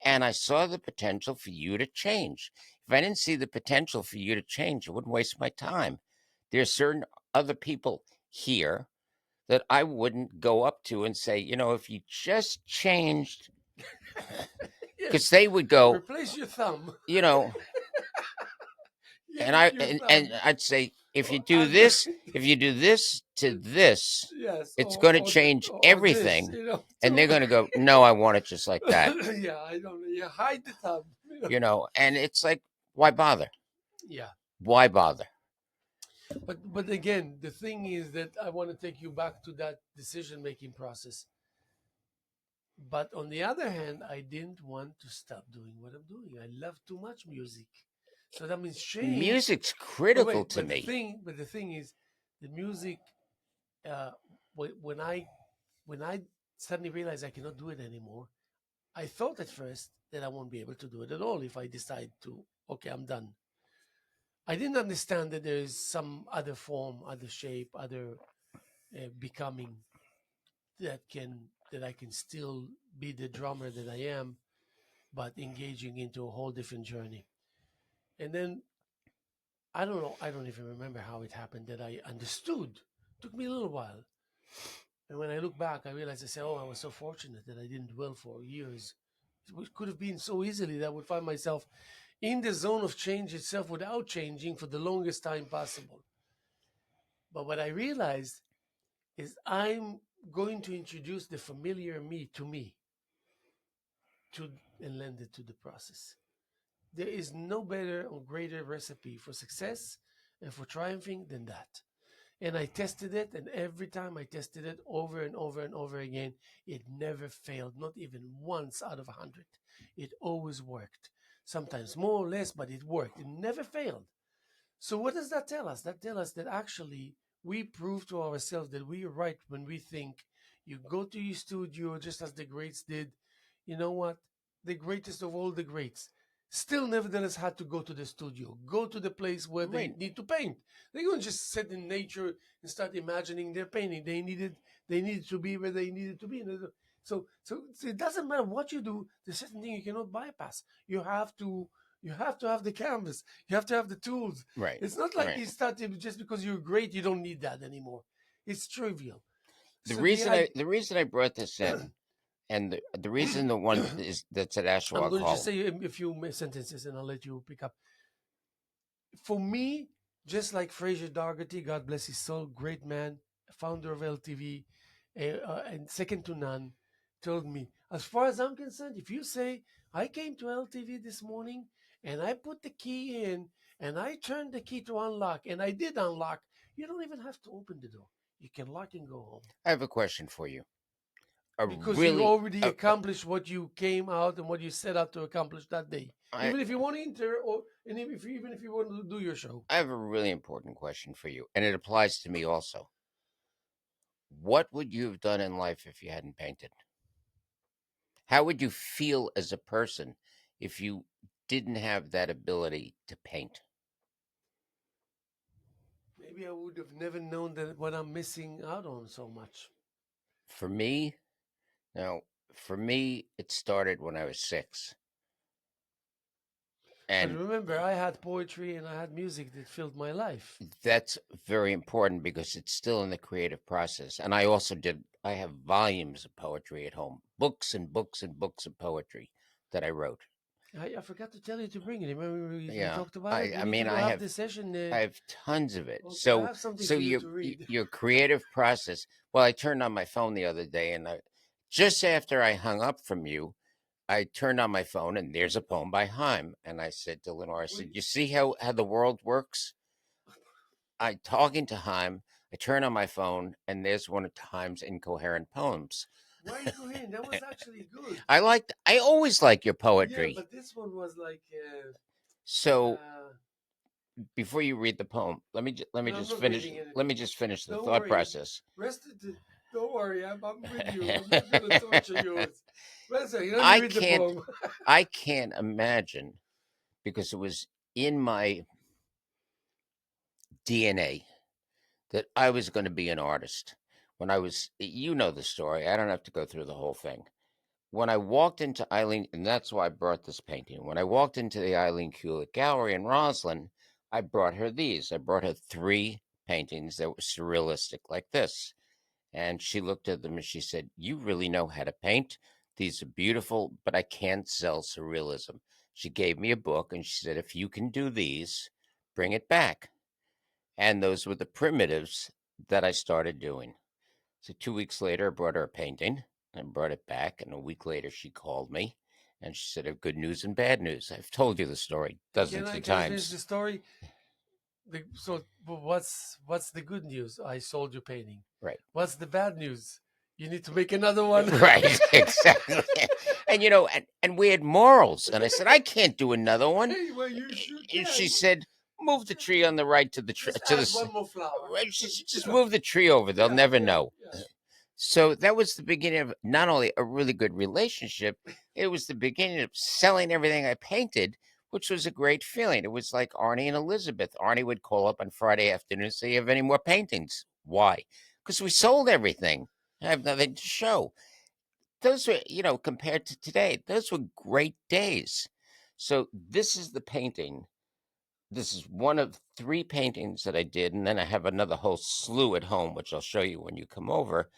Speaker 2: and I saw the potential for you to change. If I didn't see the potential for you to change, I wouldn't waste my time. There's certain other people here that I wouldn't go up to and say, if you just changed, because
Speaker 1: Yes,
Speaker 2: they would go,
Speaker 1: replace your thumb.
Speaker 2: you know,
Speaker 1: Give
Speaker 2: and
Speaker 1: it
Speaker 2: I
Speaker 1: your
Speaker 2: and
Speaker 1: thumb.
Speaker 2: I'd say,
Speaker 1: Oh, I'm going.
Speaker 2: if you do this to this,
Speaker 1: Yes,
Speaker 2: it's going to change
Speaker 1: or this,
Speaker 2: everything. And they're
Speaker 1: too.
Speaker 2: going to go, no, I want it just like that,
Speaker 1: Yeah, I don't know. Yeah, hide the thumb.
Speaker 2: and it's like, why bother?
Speaker 1: Yeah,
Speaker 2: Why bother?
Speaker 1: but again, the thing is that I want to take you back to that decision making process. But on the other hand, I didn't want to stop doing what I'm doing. I love too much music, so that means change.
Speaker 2: Music's
Speaker 1: But
Speaker 2: critical
Speaker 1: wait,
Speaker 2: to me.
Speaker 1: but the thing is, the music. When I suddenly realized I cannot do it anymore. I thought at first that I won't be able to do it at all if I decide to, okay, I'm done. I didn't understand that there is some other form, other shape, other becoming that I can still be the drummer that I am, but engaging into a whole different journey. And then I don't know, I don't even remember how it happened that I understood. It took me a little while. And when I look back, I realized I said, oh, I was so fortunate that I didn't dwell for years. It could have been so easily that I would find myself in the zone of change itself without changing for the longest time possible. But what I realized is I'm going to introduce the familiar me to and lend it to the process. There is no better or greater recipe for success and for triumphing than that. And I tested it, and every time I tested it over and over and over again, it never failed, not even once out of 100. It always worked. Sometimes more or less, but it worked. It never failed. So what does that tell us? That tells us that actually we prove to ourselves that we are right when we think you go to your studio just as the greats did. You know what? The greatest of all the greats still nevertheless had to go to the studio, go to the place where they
Speaker 2: Right.
Speaker 1: need to paint. They couldn't just sit in nature and start imagining their painting. They needed to be where they needed to be. So it doesn't matter what you do, there's certain thing you cannot bypass. You have to have the canvas. You have to have the tools.
Speaker 2: Right.
Speaker 1: It's not like
Speaker 2: Right.
Speaker 1: you started just because you're great, you don't need that anymore. It's trivial.
Speaker 2: The
Speaker 1: So
Speaker 2: reason I brought this in, and the reason the one is that's at
Speaker 1: I'm
Speaker 2: Ashwag
Speaker 1: going to just
Speaker 2: Hall.
Speaker 1: say a few sentences and I'll let you pick up. For me, just like Fraser Dougherty, God bless his soul, great man, founder of LTV, and second to none, told me, as far as I'm concerned, if you say, I came to LTV this morning and I put the key in and I turned the key to unlock and I did unlock, you don't even have to open the door. You can lock and go home
Speaker 2: I have a question for you. A
Speaker 1: because you
Speaker 2: really,
Speaker 1: already accomplished what you came out and what you set out to accomplish that day.
Speaker 2: I
Speaker 1: Even if you want to enter, or and even if you want to do your show.
Speaker 2: I have a really important question for you, and it applies to me also. What would you have done in life if you hadn't painted? How would you feel as a person if you didn't have that ability to paint?
Speaker 1: Maybe I would have never known that what I'm missing out on so much.
Speaker 2: For me, now, for me, it started when I was 6.
Speaker 1: But
Speaker 2: And
Speaker 1: remember, I had poetry and I had music that filled my life.
Speaker 2: that's very important because it's still in the creative process. And I have volumes of poetry at home, books and books and books of poetry that I wrote.
Speaker 1: I forgot to tell you to bring it. Remember we
Speaker 2: Yeah.
Speaker 1: talked about it? We
Speaker 2: I
Speaker 1: need to
Speaker 2: mean,
Speaker 1: go have this session.
Speaker 2: I have tons of it.
Speaker 1: Okay, I
Speaker 2: So
Speaker 1: have something
Speaker 2: so
Speaker 1: for you to read.
Speaker 2: your creative process. Well, I turned on my phone the other day, and just after I hung up from you, I turned on my phone, and there's a poem by Haim. And I said to Lenore, I said,
Speaker 1: Wait,
Speaker 2: "You see how the world works?" I talking to Haim. I turn on my phone, and there's one of Haim's incoherent poems.
Speaker 1: why incoherent? That was actually good.
Speaker 2: I always like your
Speaker 1: Yeah,
Speaker 2: poetry.
Speaker 1: but this one was like,
Speaker 2: So
Speaker 1: uh,
Speaker 2: before you read the poem,
Speaker 1: no, I'm not reading
Speaker 2: let me
Speaker 1: anything.
Speaker 2: just finish the
Speaker 1: Don't
Speaker 2: thought
Speaker 1: worry.
Speaker 2: process.
Speaker 1: Rest it. Don't worry. I'm with you. I'm not going to torture you. Listen, let me
Speaker 2: I
Speaker 1: read the
Speaker 2: can't
Speaker 1: poem.
Speaker 2: I can't imagine because it was in my DNA that I was going to be an artist. When I was, you know the story. I don't have to go through the whole thing. When I walked into Eileen, and that's why I brought this painting. When I walked into the Eileen Kulik Gallery in Roslyn, I brought her these. I brought her 3 paintings that were surrealistic like this. And she looked at them and she said, "You really know how to paint. These are beautiful, but I can't sell surrealism." She gave me a book and she said, "If you can do these, bring it back." And those were the primitives that I started doing. So 2 weeks later, I brought her a painting and brought it back. And a week later, she called me and she said, "I have good news and bad news." I've told you the story
Speaker 1: Can
Speaker 2: dozens
Speaker 1: I
Speaker 2: of
Speaker 1: can I finish
Speaker 2: times.
Speaker 1: the story? So what's the good news? I sold you painting.
Speaker 2: Right.
Speaker 1: What's the bad news? You need to make another one.
Speaker 2: Right, exactly. And and we had morals. And I said, "I can't do another one."
Speaker 1: Hey, well, you sure
Speaker 2: And she
Speaker 1: can.
Speaker 2: said, "Move the tree on the right to the
Speaker 1: Just
Speaker 2: to
Speaker 1: add one more flower.
Speaker 2: right, just move the tree over. They'll
Speaker 1: Yeah,
Speaker 2: never
Speaker 1: yeah,
Speaker 2: know."
Speaker 1: yeah.
Speaker 2: So that was the beginning of not only a really good relationship, it was the beginning of selling everything I painted, which was a great feeling. It was like Arnie and Elizabeth. Arnie would call up on Friday afternoon and say, "You have any more paintings?" Why? Because we sold everything. I have nothing to show. Those were, compared to today, those were great days. So this is the painting. This is one of three paintings that I did, and then I have another whole slew at home, which I'll show you when you come over,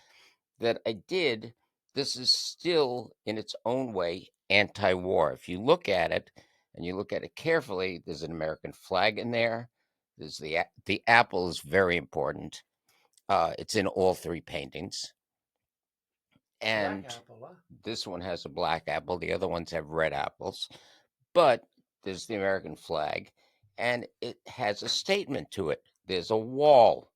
Speaker 2: that I did. This is still, in its own way, anti-war. If you look at it, and you look at it carefully, there's an American flag in there. There's the apple is very important. It's in all three paintings,
Speaker 1: Black
Speaker 2: and
Speaker 1: apple, huh?
Speaker 2: this one has a black apple. The other ones have red apples, but there's the American flag, and it has a statement to it. There's a wall.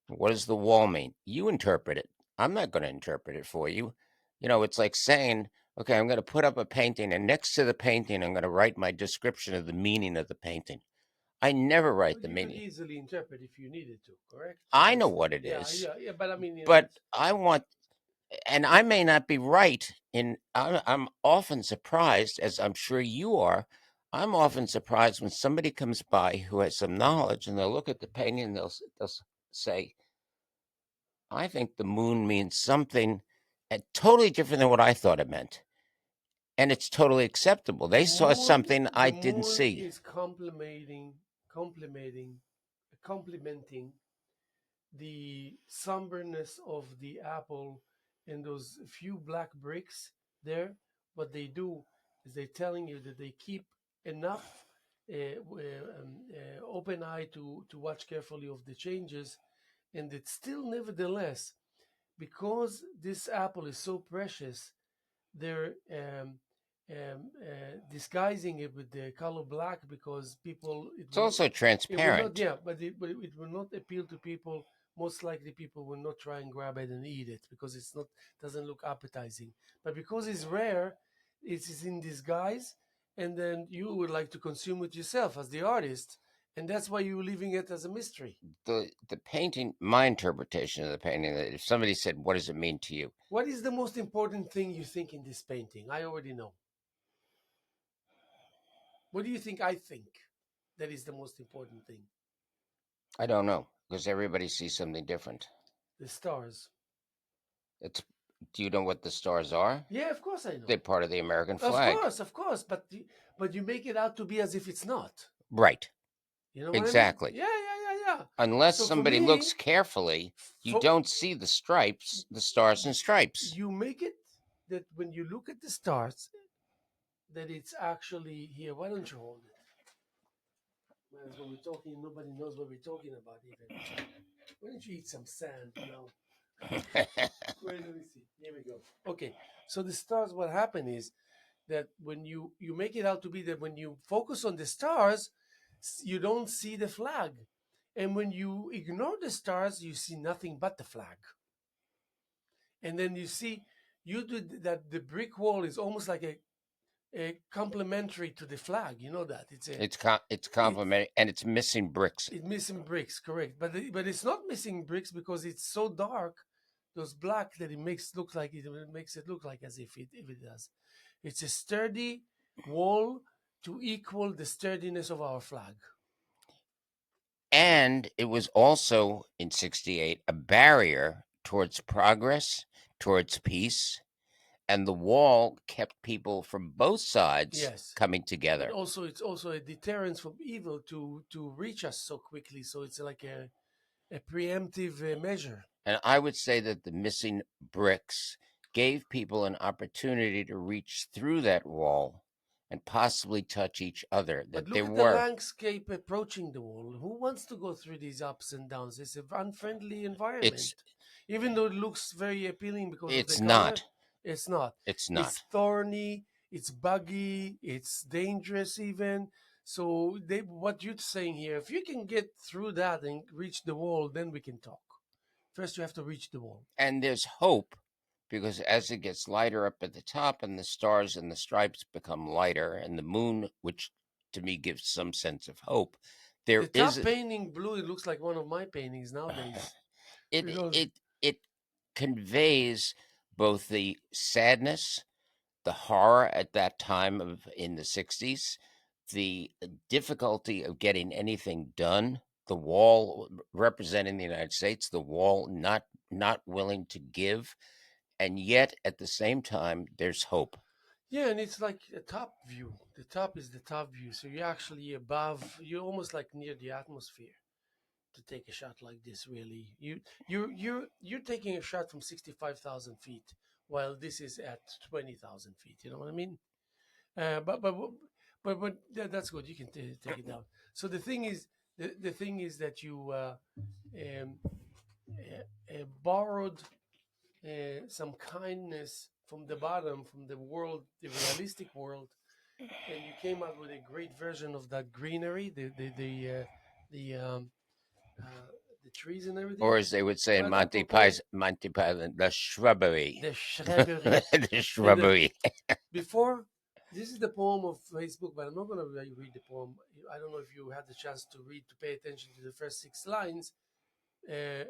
Speaker 2: What does the wall mean? You interpret it. I'm not going to interpret it for you. It's like saying, okay, I'm going to put up a painting, and next to the painting, I'm going to write my description of the meaning of the painting. I never write
Speaker 1: Well,
Speaker 2: the
Speaker 1: you could
Speaker 2: meaning.
Speaker 1: easily interpret if you needed to, correct?
Speaker 2: I know
Speaker 1: Because
Speaker 2: what it
Speaker 1: yeah,
Speaker 2: is,
Speaker 1: yeah, yeah. But I mean,
Speaker 2: but
Speaker 1: it's
Speaker 2: I want, and I may not be right. I'm often surprised, as I'm sure you are. I'm often surprised when somebody comes by who has some knowledge, and they'll look at the painting and they'll say, I think the moon means something totally different than what I thought it meant. And it's totally acceptable.
Speaker 1: the
Speaker 2: They saw
Speaker 1: moon.
Speaker 2: something I
Speaker 1: The
Speaker 2: didn't
Speaker 1: moon
Speaker 2: see.
Speaker 1: is complementing, complementing the somberness of the apple and those few black bricks there. What they do is they're telling you that they keep enough open eye to watch carefully of the changes, and it's still nevertheless, because this apple is so precious, they're disguising it with the color black because people it
Speaker 2: It's
Speaker 1: will
Speaker 2: also
Speaker 1: it will not,
Speaker 2: transparent.
Speaker 1: yeah, but it will not appeal to people. Most likely people will not try and grab it and eat it because it's not, doesn't look appetizing, but because it's rare, it is in disguise, and then you would like to consume it yourself as the artist, and that's why you're leaving it as a mystery.
Speaker 2: The painting, my interpretation of the painting, that if somebody said, what does it mean to you?
Speaker 1: What is the most important thing you think in this painting? I already know. What do you think I think that is the most important thing?
Speaker 2: I don't know, because everybody sees something different.
Speaker 1: The stars.
Speaker 2: It's Do you know what the stars are?
Speaker 1: Yeah, of course I
Speaker 2: They're
Speaker 1: know.
Speaker 2: part of the American flag.
Speaker 1: Of course, but you make it out to be as if it's not.
Speaker 2: Right.
Speaker 1: You know what I mean?
Speaker 2: Exactly.
Speaker 1: Yeah, yeah, yeah, yeah.
Speaker 2: Unless
Speaker 1: So for
Speaker 2: somebody looks
Speaker 1: me,
Speaker 2: carefully, you
Speaker 1: for
Speaker 2: don't see the stripes, the stars and stripes.
Speaker 1: you make it that when you look at the stars, that it's actually here. Why don't you hold it? As when we're talking, nobody knows what we're talking about even. Why don't you eat some sand now? Wait, let me see. Here we go. Okay, so the stars. What happened is that when you make it out to be that when you focus on the stars, you don't see the flag, and when you ignore the stars, you see nothing but the flag. And then you see you do that. The brick wall is almost like a complementary to the flag. You know that
Speaker 2: It's
Speaker 1: it's
Speaker 2: complimentary, and it's missing bricks.
Speaker 1: it's missing bricks, correct? But it's not missing bricks because it's so dark, those black, that it makes it look like as if it does. It's a sturdy wall to equal the sturdiness of our flag.
Speaker 2: And it was also in 68 a barrier towards progress, towards peace, and the wall kept people from both sides
Speaker 1: Yes,
Speaker 2: coming
Speaker 1: but
Speaker 2: together.
Speaker 1: also it's also a deterrence from evil to reach us so quickly. So it's like a preemptive measure.
Speaker 2: And I would say that the missing bricks gave people an opportunity to reach through that wall and possibly touch each other,
Speaker 1: But
Speaker 2: that
Speaker 1: look
Speaker 2: there
Speaker 1: at the
Speaker 2: were.
Speaker 1: landscape approaching the wall. Who wants to go through these ups and downs? It's an unfriendly
Speaker 2: It's
Speaker 1: environment. Even though it looks very appealing because of the
Speaker 2: it's
Speaker 1: color,
Speaker 2: not.
Speaker 1: it's not.
Speaker 2: It's
Speaker 1: It's
Speaker 2: not.
Speaker 1: thorny, it's buggy, it's dangerous even. So what you're saying here, if you can get through that and reach the wall, then we can talk. First, you have to reach the wall.
Speaker 2: And there's hope, because as it gets lighter up at the top and the stars and the stripes become lighter and the moon, which to me gives some sense of hope,
Speaker 1: The
Speaker 2: there
Speaker 1: top
Speaker 2: is
Speaker 1: painting blue, it looks like one of my paintings nowadays
Speaker 2: it
Speaker 1: because
Speaker 2: it it conveys both the sadness, the horror at that time of in the 60s, the difficulty of getting anything done, the wall representing the United States, the wall not willing to give, and yet at the same time there's hope.
Speaker 1: Yeah, and it's like a top view. The top is the top view, so you're actually above. You're almost like near the atmosphere to take a shot like this. Really, you're taking a shot from 65,000 feet, while this is at 20,000 feet. You know what I mean? But that's good. You can take it down. So the thing is that you um, borrowed some kindness from the bottom, from the world, the realistic world, and you came out with a great version of that greenery, the uh, the trees and
Speaker 2: Or
Speaker 1: everything.
Speaker 2: as they would say in
Speaker 1: But apropos
Speaker 2: Monty Python, the shrubbery.
Speaker 1: the shrubbery,
Speaker 2: The
Speaker 1: and
Speaker 2: shrubbery.
Speaker 1: before this is the poem of Facebook, but I'm not going to read the poem. I don't know if you had the chance to read, to pay attention to the first 6 lines. Uh,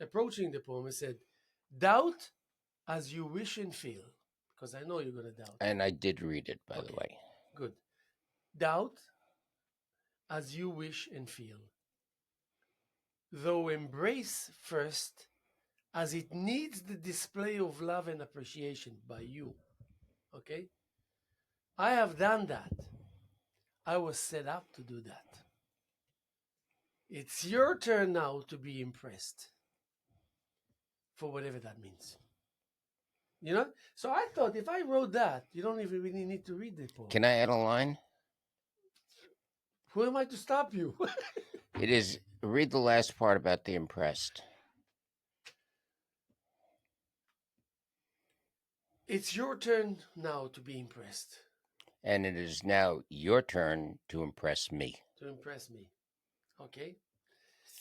Speaker 1: Approaching the poem, it said, "Doubt as you wish and feel," because I know you're going to doubt.
Speaker 2: And I did read it, by the
Speaker 1: Okay,
Speaker 2: way.
Speaker 1: good. Doubt as you wish and feel, though embrace first, as it needs the display of love and appreciation by you. Okay? I have done that. I was set up to do that. It's your turn now to be impressed, for whatever that means. You know? So I thought if I wrote that, you don't even really need to read the poem.
Speaker 2: Can I add a line?
Speaker 1: Who am I to stop you?
Speaker 2: It is read the last part about the impressed.
Speaker 1: It's your turn now to be impressed,
Speaker 2: And it is now your turn to impress me.
Speaker 1: to impress me. Okay?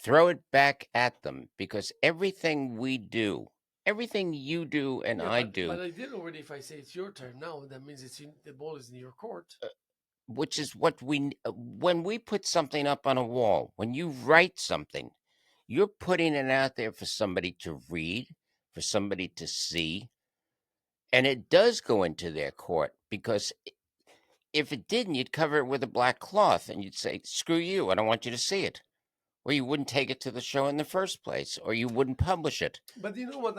Speaker 2: Throw it back at them because everything we do, everything you do and
Speaker 1: Yeah,
Speaker 2: I
Speaker 1: but
Speaker 2: do,
Speaker 1: I did already. If I say it's your turn now, that means the ball is in your court.
Speaker 2: which is what when we put something up on a wall, when you write something, you're putting it out there for somebody to read, for somebody to see, and it does go into their court because if it didn't, you'd cover it with a black cloth and you'd say, "Screw you, I don't want you to see it." Or you wouldn't take it to the show in the first place, or you wouldn't publish it.
Speaker 1: But you know what?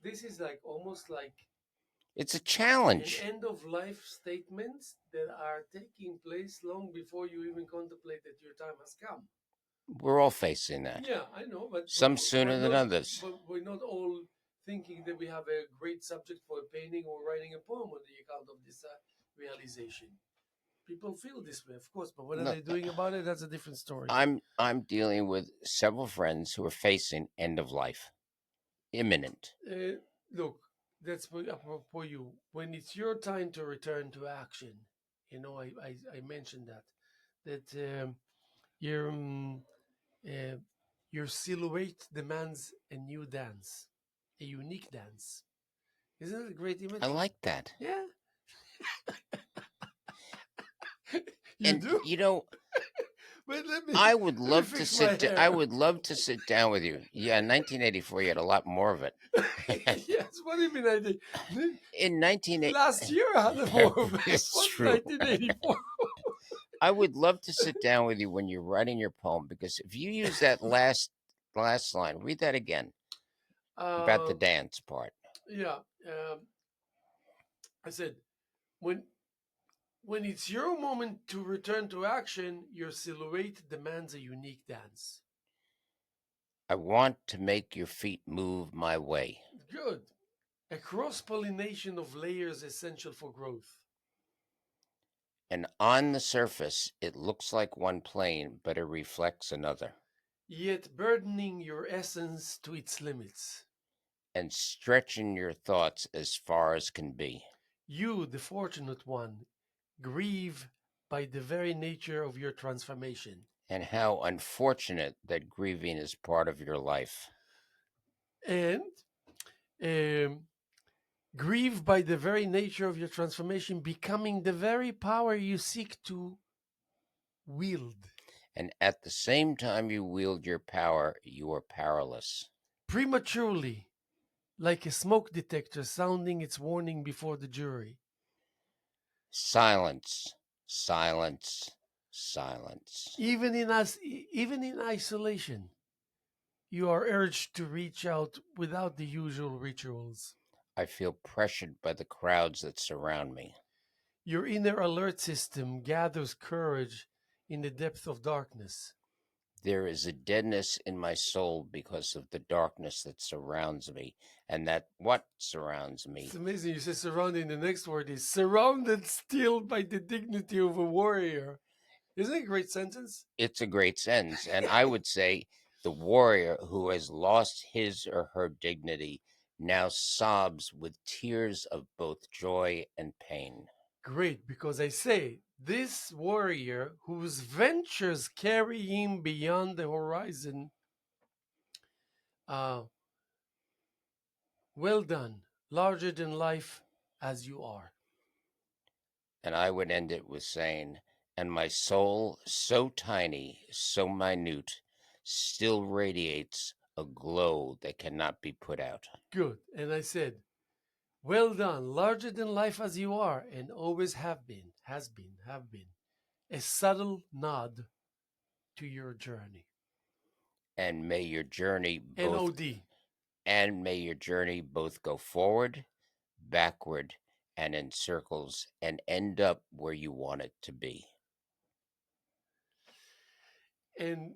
Speaker 1: This is like almost like
Speaker 2: It's a
Speaker 1: an
Speaker 2: challenge.
Speaker 1: end of life statements that are taking place long before you even contemplate that your time has come.
Speaker 2: We're all facing that.
Speaker 1: Yeah, I know, but
Speaker 2: Some sooner than others.
Speaker 1: we're not all thinking that we have a great subject for a painting or writing a poem on the account of this realization. People feel this way, of course, but what are
Speaker 2: Look,
Speaker 1: they doing about it? That's a different story.
Speaker 2: I'm dealing with several friends who are facing end of life, imminent.
Speaker 1: Look, that's apropos you. When it's your time to return to action, I mentioned that your uh, your silhouette demands a new dance, a unique dance. Isn't it a great
Speaker 2: I
Speaker 1: image?
Speaker 2: like that.
Speaker 1: Yeah, you
Speaker 2: And
Speaker 1: do.
Speaker 2: you know,
Speaker 1: But
Speaker 2: I would
Speaker 1: let me
Speaker 2: love to
Speaker 1: fix my
Speaker 2: I
Speaker 1: hair.
Speaker 2: would love to sit down with you. Yeah, in 1984 you had a lot more of it.
Speaker 1: Yes, what do you mean I did?
Speaker 2: In 1980
Speaker 1: Last year I had more of it. It
Speaker 2: It's
Speaker 1: was
Speaker 2: true.
Speaker 1: 1984.
Speaker 2: I would love to sit down with you when you're writing your poem because if you use that last line, read that again about the
Speaker 1: Um,
Speaker 2: dance part.
Speaker 1: yeah, I said when when it's your moment to return to action, your silhouette demands a unique dance.
Speaker 2: I want to make your feet move my way.
Speaker 1: Good. A cross pollination of layers essential for growth,
Speaker 2: And on the surface, it looks like one plane, but it reflects another.
Speaker 1: yet burdening your essence to its limits.
Speaker 2: And stretching your thoughts as far as can be.
Speaker 1: You, the fortunate one, grieve by the very nature of your transformation.
Speaker 2: And how unfortunate that grieving is part of your life.
Speaker 1: And um, grieve by the very nature of your transformation, becoming the very power you seek to wield.
Speaker 2: And at the same time you wield your power, you are powerless.
Speaker 1: Prematurely, like a smoke detector sounding its warning before the jury.
Speaker 2: Silence, silence, silence.
Speaker 1: Even in isolation, you are urged to reach out without the usual rituals.
Speaker 2: I feel pressured by the crowds that surround me.
Speaker 1: Your inner alert system gathers courage in the depth of darkness.
Speaker 2: There is a deadness in my soul because of the darkness that surrounds me, and that what surrounds
Speaker 1: It's
Speaker 2: me.
Speaker 1: amazing you say surrounding. The next word is surrounded still by the dignity of a warrior. Isn't it a great sentence?
Speaker 2: It's a great sentence, and I would say the warrior who has lost his or her dignity now sobs with tears of both joy and pain.
Speaker 1: Great, because I say this warrior whose ventures carry him beyond the horizon. Uh, well done, larger than life as you are.
Speaker 2: And I would end it with saying, and my soul, so tiny, so minute, still radiates a glow that cannot be put out.
Speaker 1: Good. And I said, well done, larger than life as you are, and always have been, have been. A subtle nod to your journey.
Speaker 2: And may your journey both
Speaker 1: NOD.
Speaker 2: and may your journey both go forward, backward, and in circles and end up where you want it to be.
Speaker 1: And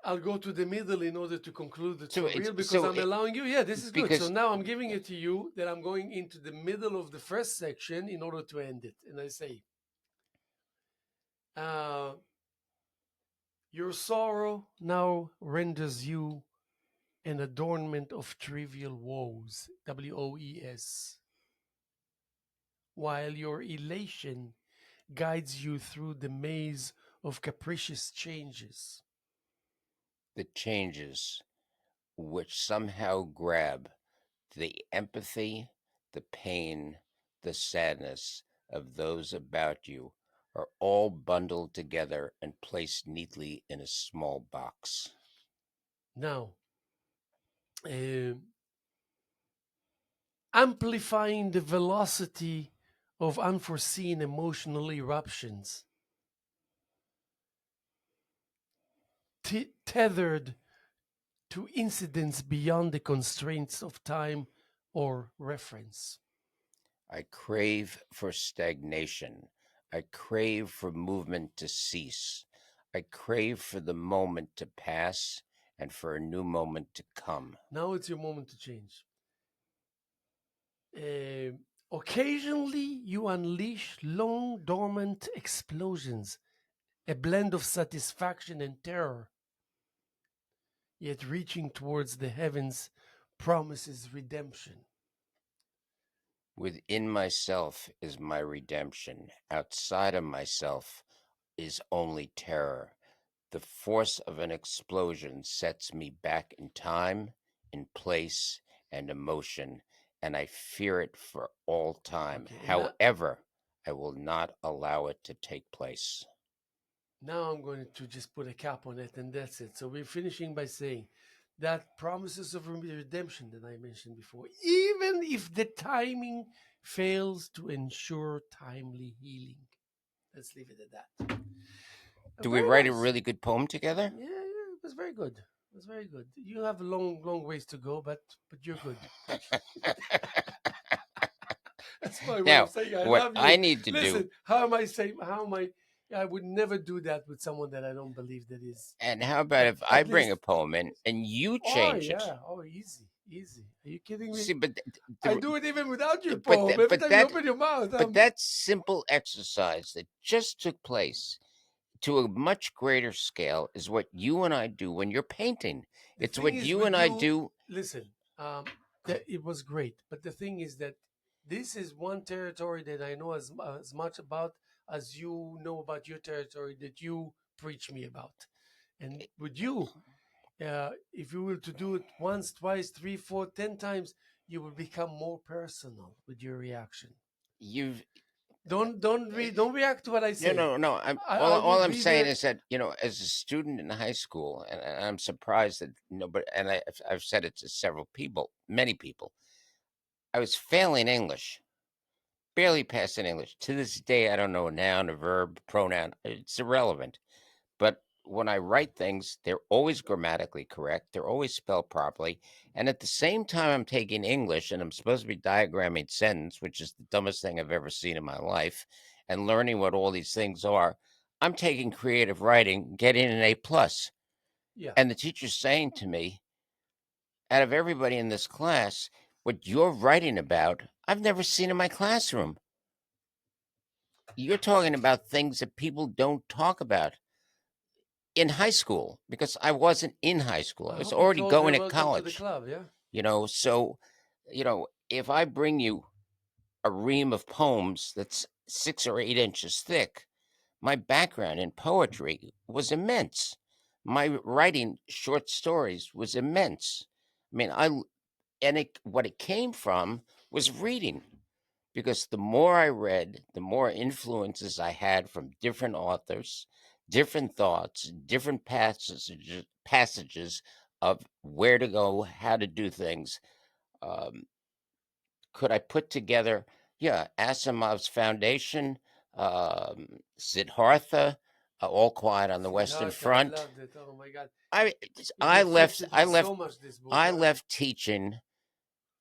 Speaker 1: I'll go to the middle in order to conclude the
Speaker 2: So it's
Speaker 1: tutorial because
Speaker 2: so
Speaker 1: I'm
Speaker 2: it,
Speaker 1: allowing you. Yeah, this is good. So
Speaker 2: because
Speaker 1: now I'm giving it to you that I'm going into the middle of the first section in order to end it. And I say, uh, your sorrow now renders you an adornment of trivial woes, WOES, while your elation guides you through the maze of capricious changes.
Speaker 2: the changes which somehow grab the empathy, the pain, the sadness of those about you are all bundled together and placed neatly in a small box.
Speaker 1: Now, uh, amplifying the velocity of unforeseen emotional eruptions, tethered to incidents beyond the constraints of time or reference.
Speaker 2: I crave for stagnation. I crave for movement to cease. I crave for the moment to pass and for a new moment to come.
Speaker 1: Now it's your moment to change. Uh, Occasionally, you unleash long dormant explosions, a blend of satisfaction and terror, yet reaching towards the heavens promises redemption.
Speaker 2: Within myself is my redemption. Outside of myself is only terror. The force of an explosion sets me back in time, in place, and emotion, and I fear it for all time.
Speaker 1: Okay, and
Speaker 2: However, I will not allow it to take place.
Speaker 1: now I'm going to just put a cap on it, and that's it. So we're finishing by saying that promises of redemption that I mentioned before, even if the timing fails to ensure timely healing. Let's leave it at that.
Speaker 2: Do we
Speaker 1: Very
Speaker 2: write a
Speaker 1: nice.
Speaker 2: really good poem together?
Speaker 1: Yeah, yeah, it was very good. It was very good. You have a long ways to go, but you're good. That's my way of
Speaker 2: Now,
Speaker 1: saying I
Speaker 2: what
Speaker 1: love
Speaker 2: I
Speaker 1: you.
Speaker 2: need to do,
Speaker 1: Listen, how am I saying? How am I? I would never do that with someone that I don't believe that is.
Speaker 2: and how about if I
Speaker 1: At
Speaker 2: bring a
Speaker 1: least,
Speaker 2: poem in and you
Speaker 1: oh
Speaker 2: change it?
Speaker 1: yeah, oh easy, easy. Are you kidding me?
Speaker 2: See, but
Speaker 1: I
Speaker 2: the,
Speaker 1: do it even without your
Speaker 2: but
Speaker 1: poem. Every
Speaker 2: but
Speaker 1: time you
Speaker 2: that
Speaker 1: open your mouth,
Speaker 2: but that simple exercise that just took place to a much greater scale is what you and I do when you're painting.
Speaker 1: the
Speaker 2: It's
Speaker 1: thing
Speaker 2: what
Speaker 1: is
Speaker 2: you and
Speaker 1: with
Speaker 2: I
Speaker 1: you.
Speaker 2: do.
Speaker 1: Listen, that it was great, but the thing is that this is one territory that I know as much about as you know about your territory that you preach me about, and with you, if you were to do it once, twice, three, four, 10 times, you will become more personal with your reaction.
Speaker 2: You've
Speaker 1: Don't react to what I
Speaker 2: no,
Speaker 1: say.
Speaker 2: no, no. I'm
Speaker 1: I will
Speaker 2: all I'm
Speaker 1: be
Speaker 2: saying
Speaker 1: there.
Speaker 2: is that as a student in high school, and I'm surprised that but and I've said it to several people, many people. I was failing English, barely passing English. To this day, I don't know a noun, a verb, pronoun. It's irrelevant. But when I write things, they're always grammatically correct. They're always spelled properly. And at the same time, I'm taking English and I'm supposed to be diagramming sentence, which is the dumbest thing I've ever seen in my life, and learning what all these things are. I'm taking creative writing, getting an A+.
Speaker 1: Yeah.
Speaker 2: And the teacher's saying to me, out of everybody in this class, what you're writing about, I've never seen in my classroom. You're talking about things that people don't talk about in high school because I wasn't in high school.
Speaker 1: I
Speaker 2: I was
Speaker 1: hope you
Speaker 2: already
Speaker 1: told
Speaker 2: going
Speaker 1: her
Speaker 2: to
Speaker 1: welcome to the
Speaker 2: college,
Speaker 1: club. Yeah.
Speaker 2: so, if I bring you a ream of poems that's 6 or 8 inches thick, my background in poetry was immense. My writing short stories was immense. I mean, what it came from was reading because the more I read, the more influences I had from different authors, different thoughts, different passages of where to go, how to do things. Um, could I put together, yeah, Asimov's Foundation, Siddhartha, All Quiet on the Western
Speaker 1: Siddhartha, I
Speaker 2: Front.
Speaker 1: loved it. Oh my God.
Speaker 2: I
Speaker 1: It
Speaker 2: I left
Speaker 1: reflected
Speaker 2: I
Speaker 1: me
Speaker 2: left
Speaker 1: so much, this book.
Speaker 2: I
Speaker 1: Huh?
Speaker 2: left teaching.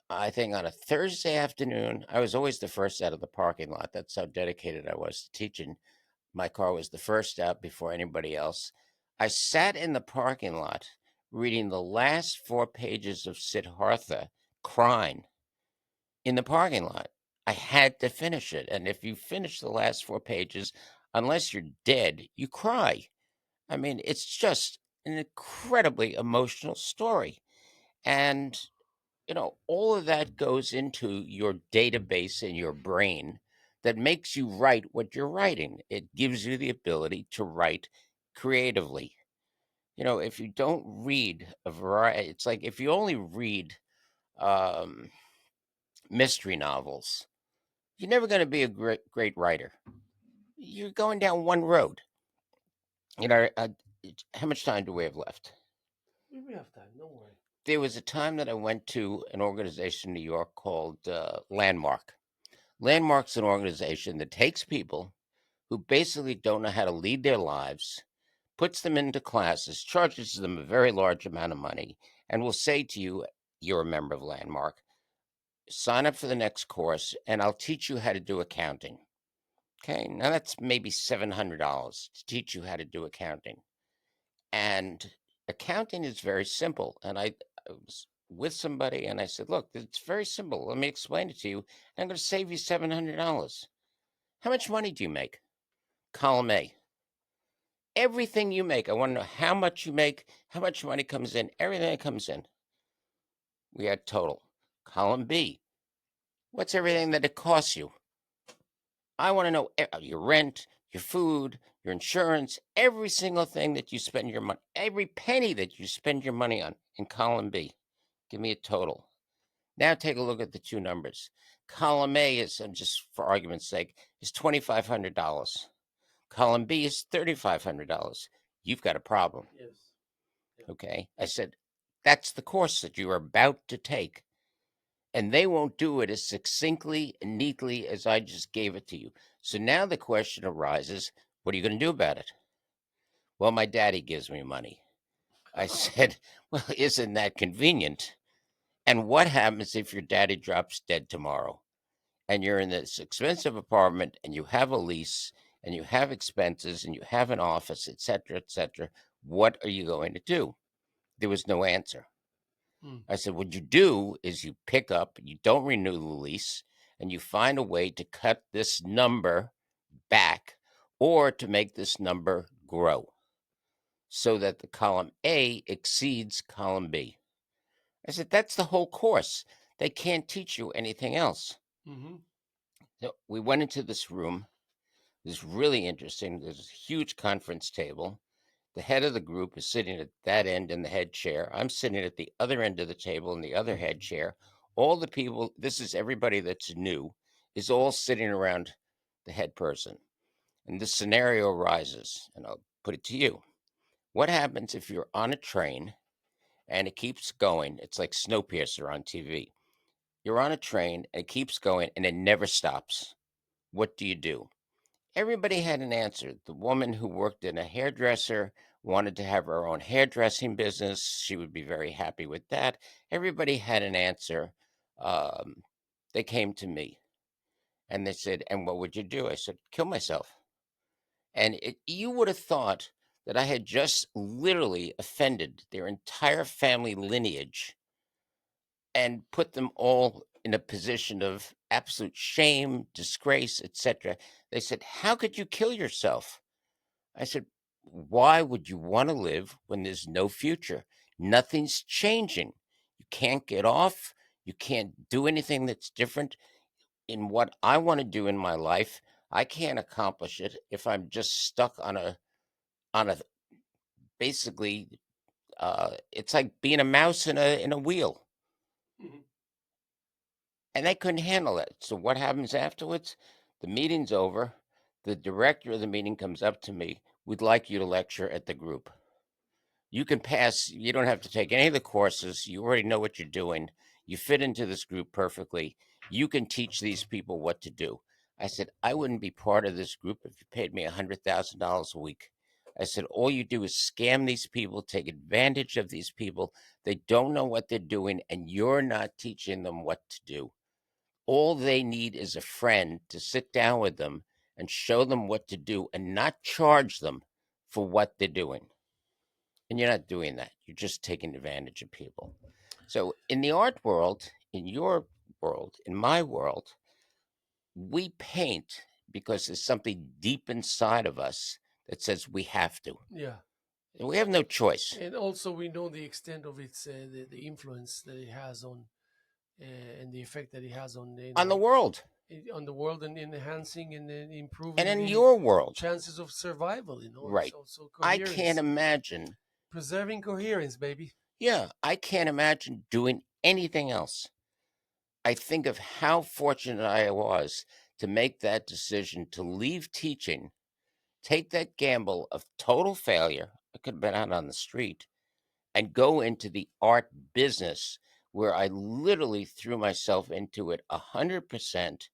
Speaker 2: I think on a Thursday afternoon, I was always the first out of the parking lot. That's how dedicated I was to teaching. My car was the first out before anybody else. I sat in the parking lot reading the last 4 pages of Siddhartha, crying in the parking lot. I had to finish it. And if you finish the last 4 pages, unless you're dead, you cry. I mean, it's just an incredibly emotional story. And all of that goes into your database in your brain that makes you write what you're writing. It gives you the ability to write creatively. If you don't read a variety, it's like if you only read um, mystery novels, you're never going to be a great writer. You're going down one road. How much time do we have left?
Speaker 1: We have time. Don't worry.
Speaker 2: There was a time that I went to an organization in New York called Landmark. Landmark's an organization that takes people who basically don't know how to lead their lives, puts them into classes, charges them a very large amount of money, and will say to you, you're a member of Landmark, sign up for the next course, and I'll teach you how to do accounting. Okay, now that's maybe $700 to teach you how to do accounting. And accounting is very simple. And I was with somebody and I said, look, it's very simple. Let me explain it to you. And I'm going to save you $700. How much money do you make? Column A. Everything you make. I want to know how much you make, how much money comes in, everything that comes in. We had total. Column B. What's everything that it costs you? I want to know your rent, your food, your insurance, every single thing that you spend your money, every penny that you spend your money on in column B. Give me a total. Now take a look at the two numbers. Column A is, and just for argument's sake, is $2,500. Column B is $3,500. You've got a problem.
Speaker 1: Yes. Yeah.
Speaker 2: Okay. I said, that's the course that you are about to take. And they won't do it as succinctly and neatly as I just gave it to you. So now the question arises, what are you going to do about it? Well, my daddy gives me money. I said, well, isn't that convenient? And what happens if your daddy drops dead tomorrow and you're in this expensive apartment and you have a lease and you have expenses and you have an office, et cetera, et cetera? What are you going to do? There was no answer.
Speaker 1: Mm.
Speaker 2: I said, what you do is you pick up, you don't renew the lease, and you find a way to cut this number back or to make this number grow so that the column A exceeds column B. I said, that's the whole course. They can't teach you anything else.
Speaker 1: Mm-hmm.
Speaker 2: So we went into this room. It was really interesting. There's a huge conference table. The head of the group is sitting at that end in the head chair. I'm sitting at the other end of the table in the other head chair. All the people, this is everybody that's new, is all sitting around the head person. And this scenario arises, and I'll put it to you. What happens if you're on a train and it keeps going? It's like Snowpiercer on TV. You're on a train, and it keeps going, and it never stops. What do? Everybody had an answer. The woman who worked in a hairdresser wanted to have her own hairdressing business. She would be very happy with that. Everybody had an answer. Um, they came to me and they said, "And what would you do?" I said, "Kill myself." And you would have thought that I had just literally offended their entire family lineage and put them all in a position of absolute shame, disgrace, etc. They said, "How could you kill yourself?" I said, "Why would you want to live when there's no future? Nothing's changing. You can't get off. You can't do anything that's different in what I want to do in my life. I can't accomplish it if I'm just stuck on a basically it's like being a mouse in a wheel."
Speaker 1: Mhm.
Speaker 2: And they couldn't handle it. So what happens afterwards? The meeting's over. The director of the meeting comes up to me. "We'd like you to lecture at the group. You can pass, you don't have to take any of the courses. You already know what you're doing. You fit into this group perfectly. You can teach these people what to do." I said, "I wouldn't be part of this group if you paid me $100,000 a week." I said, "All you do is scam these people, take advantage of these people. They don't know what they're doing, and you're not teaching them what to do. All they need is a friend to sit down with them and show them what to do and not charge them for what they're doing." And you're not doing that. You're just taking advantage of people. So in the art world, in your world, in my world, we paint because there's something deep inside of us that says we have to.
Speaker 1: Yeah.
Speaker 2: We have no choice.
Speaker 1: And also, we know the extent of its the influence that it has on and the effect that it has on
Speaker 2: On the world
Speaker 1: on the world, and enhancing and
Speaker 2: and
Speaker 1: improving
Speaker 2: in
Speaker 1: the
Speaker 2: your world.
Speaker 1: chances of survival. It's
Speaker 2: Right.
Speaker 1: also
Speaker 2: I can't
Speaker 1: coherence,
Speaker 2: imagine.
Speaker 1: preserving coherence, baby.
Speaker 2: Yeah, I can't imagine doing anything else. I think of how fortunate I was to make that decision to leave teaching, take that gamble of total failure. I could have been out on the street and go into the art business where I literally threw myself into it 100%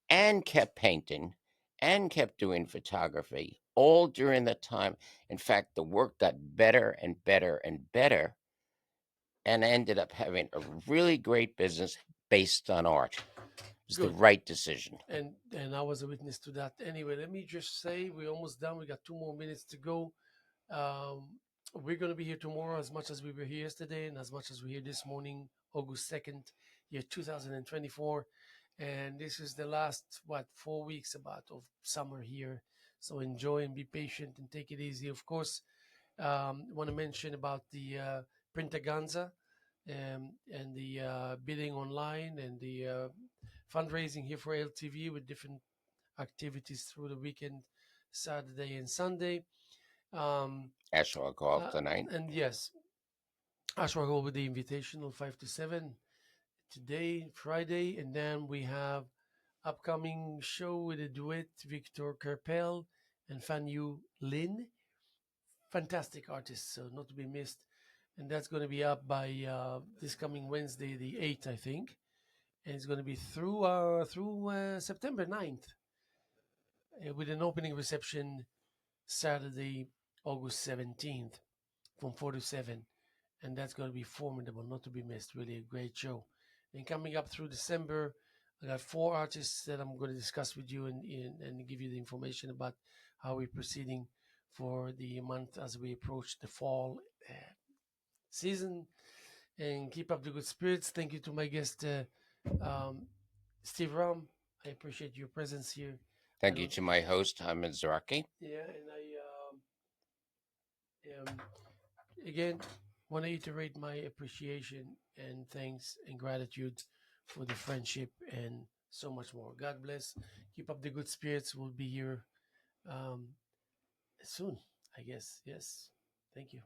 Speaker 2: and kept painting and kept doing photography all during that time. In fact, the work got better and better and better, and I ended up having a really great business based on art. It was the
Speaker 1: Good.
Speaker 2: right decision.
Speaker 1: And I was a witness to that. Anyway, let me just say we're almost done. We got 2 more minutes to go. Um, we're going to be here tomorrow as much as we were here yesterday and as much as we're here this morning, August 2nd, year 2024. And this is the last, 4 weeks about of summer here. So enjoy and be patient and take it easy. Of course, want to mention about the Printaganza and the bidding online and the fundraising here for LTV with different activities through the weekend, Saturday and Sunday. Um,
Speaker 2: Ashwell call
Speaker 1: uh,
Speaker 2: tonight.
Speaker 1: and yes, Ashwa Hall with the invitational 5 to 7 today, Friday, and then we have upcoming show with a duet Victor Kerpel and Fanyu Lin. Fantastic artists, so not to be missed. And that's going to be up by this coming Wednesday, the 8th, I think. And it's going to be through September 9th with an opening reception Saturday, August 17th from 4 to 7. And that's going to be formidable, not to be missed. Really a great show. And coming up through December, I got 4 artists that I'm going to discuss with you and give you the information about how we're proceeding for the month as we approach the fall season. And keep up the good spirits. Thank you to my guest, um, Steve Romm. I appreciate your presence here. I
Speaker 2: Thank you
Speaker 1: don't,
Speaker 2: to my host, Haim Mizrahi.
Speaker 1: yeah, and again, want to iterate my appreciation and thanks and gratitude for the friendship and so much more. God bless. Keep up the good spirits. We'll be here um, soon, I guess. Yes. Thank you.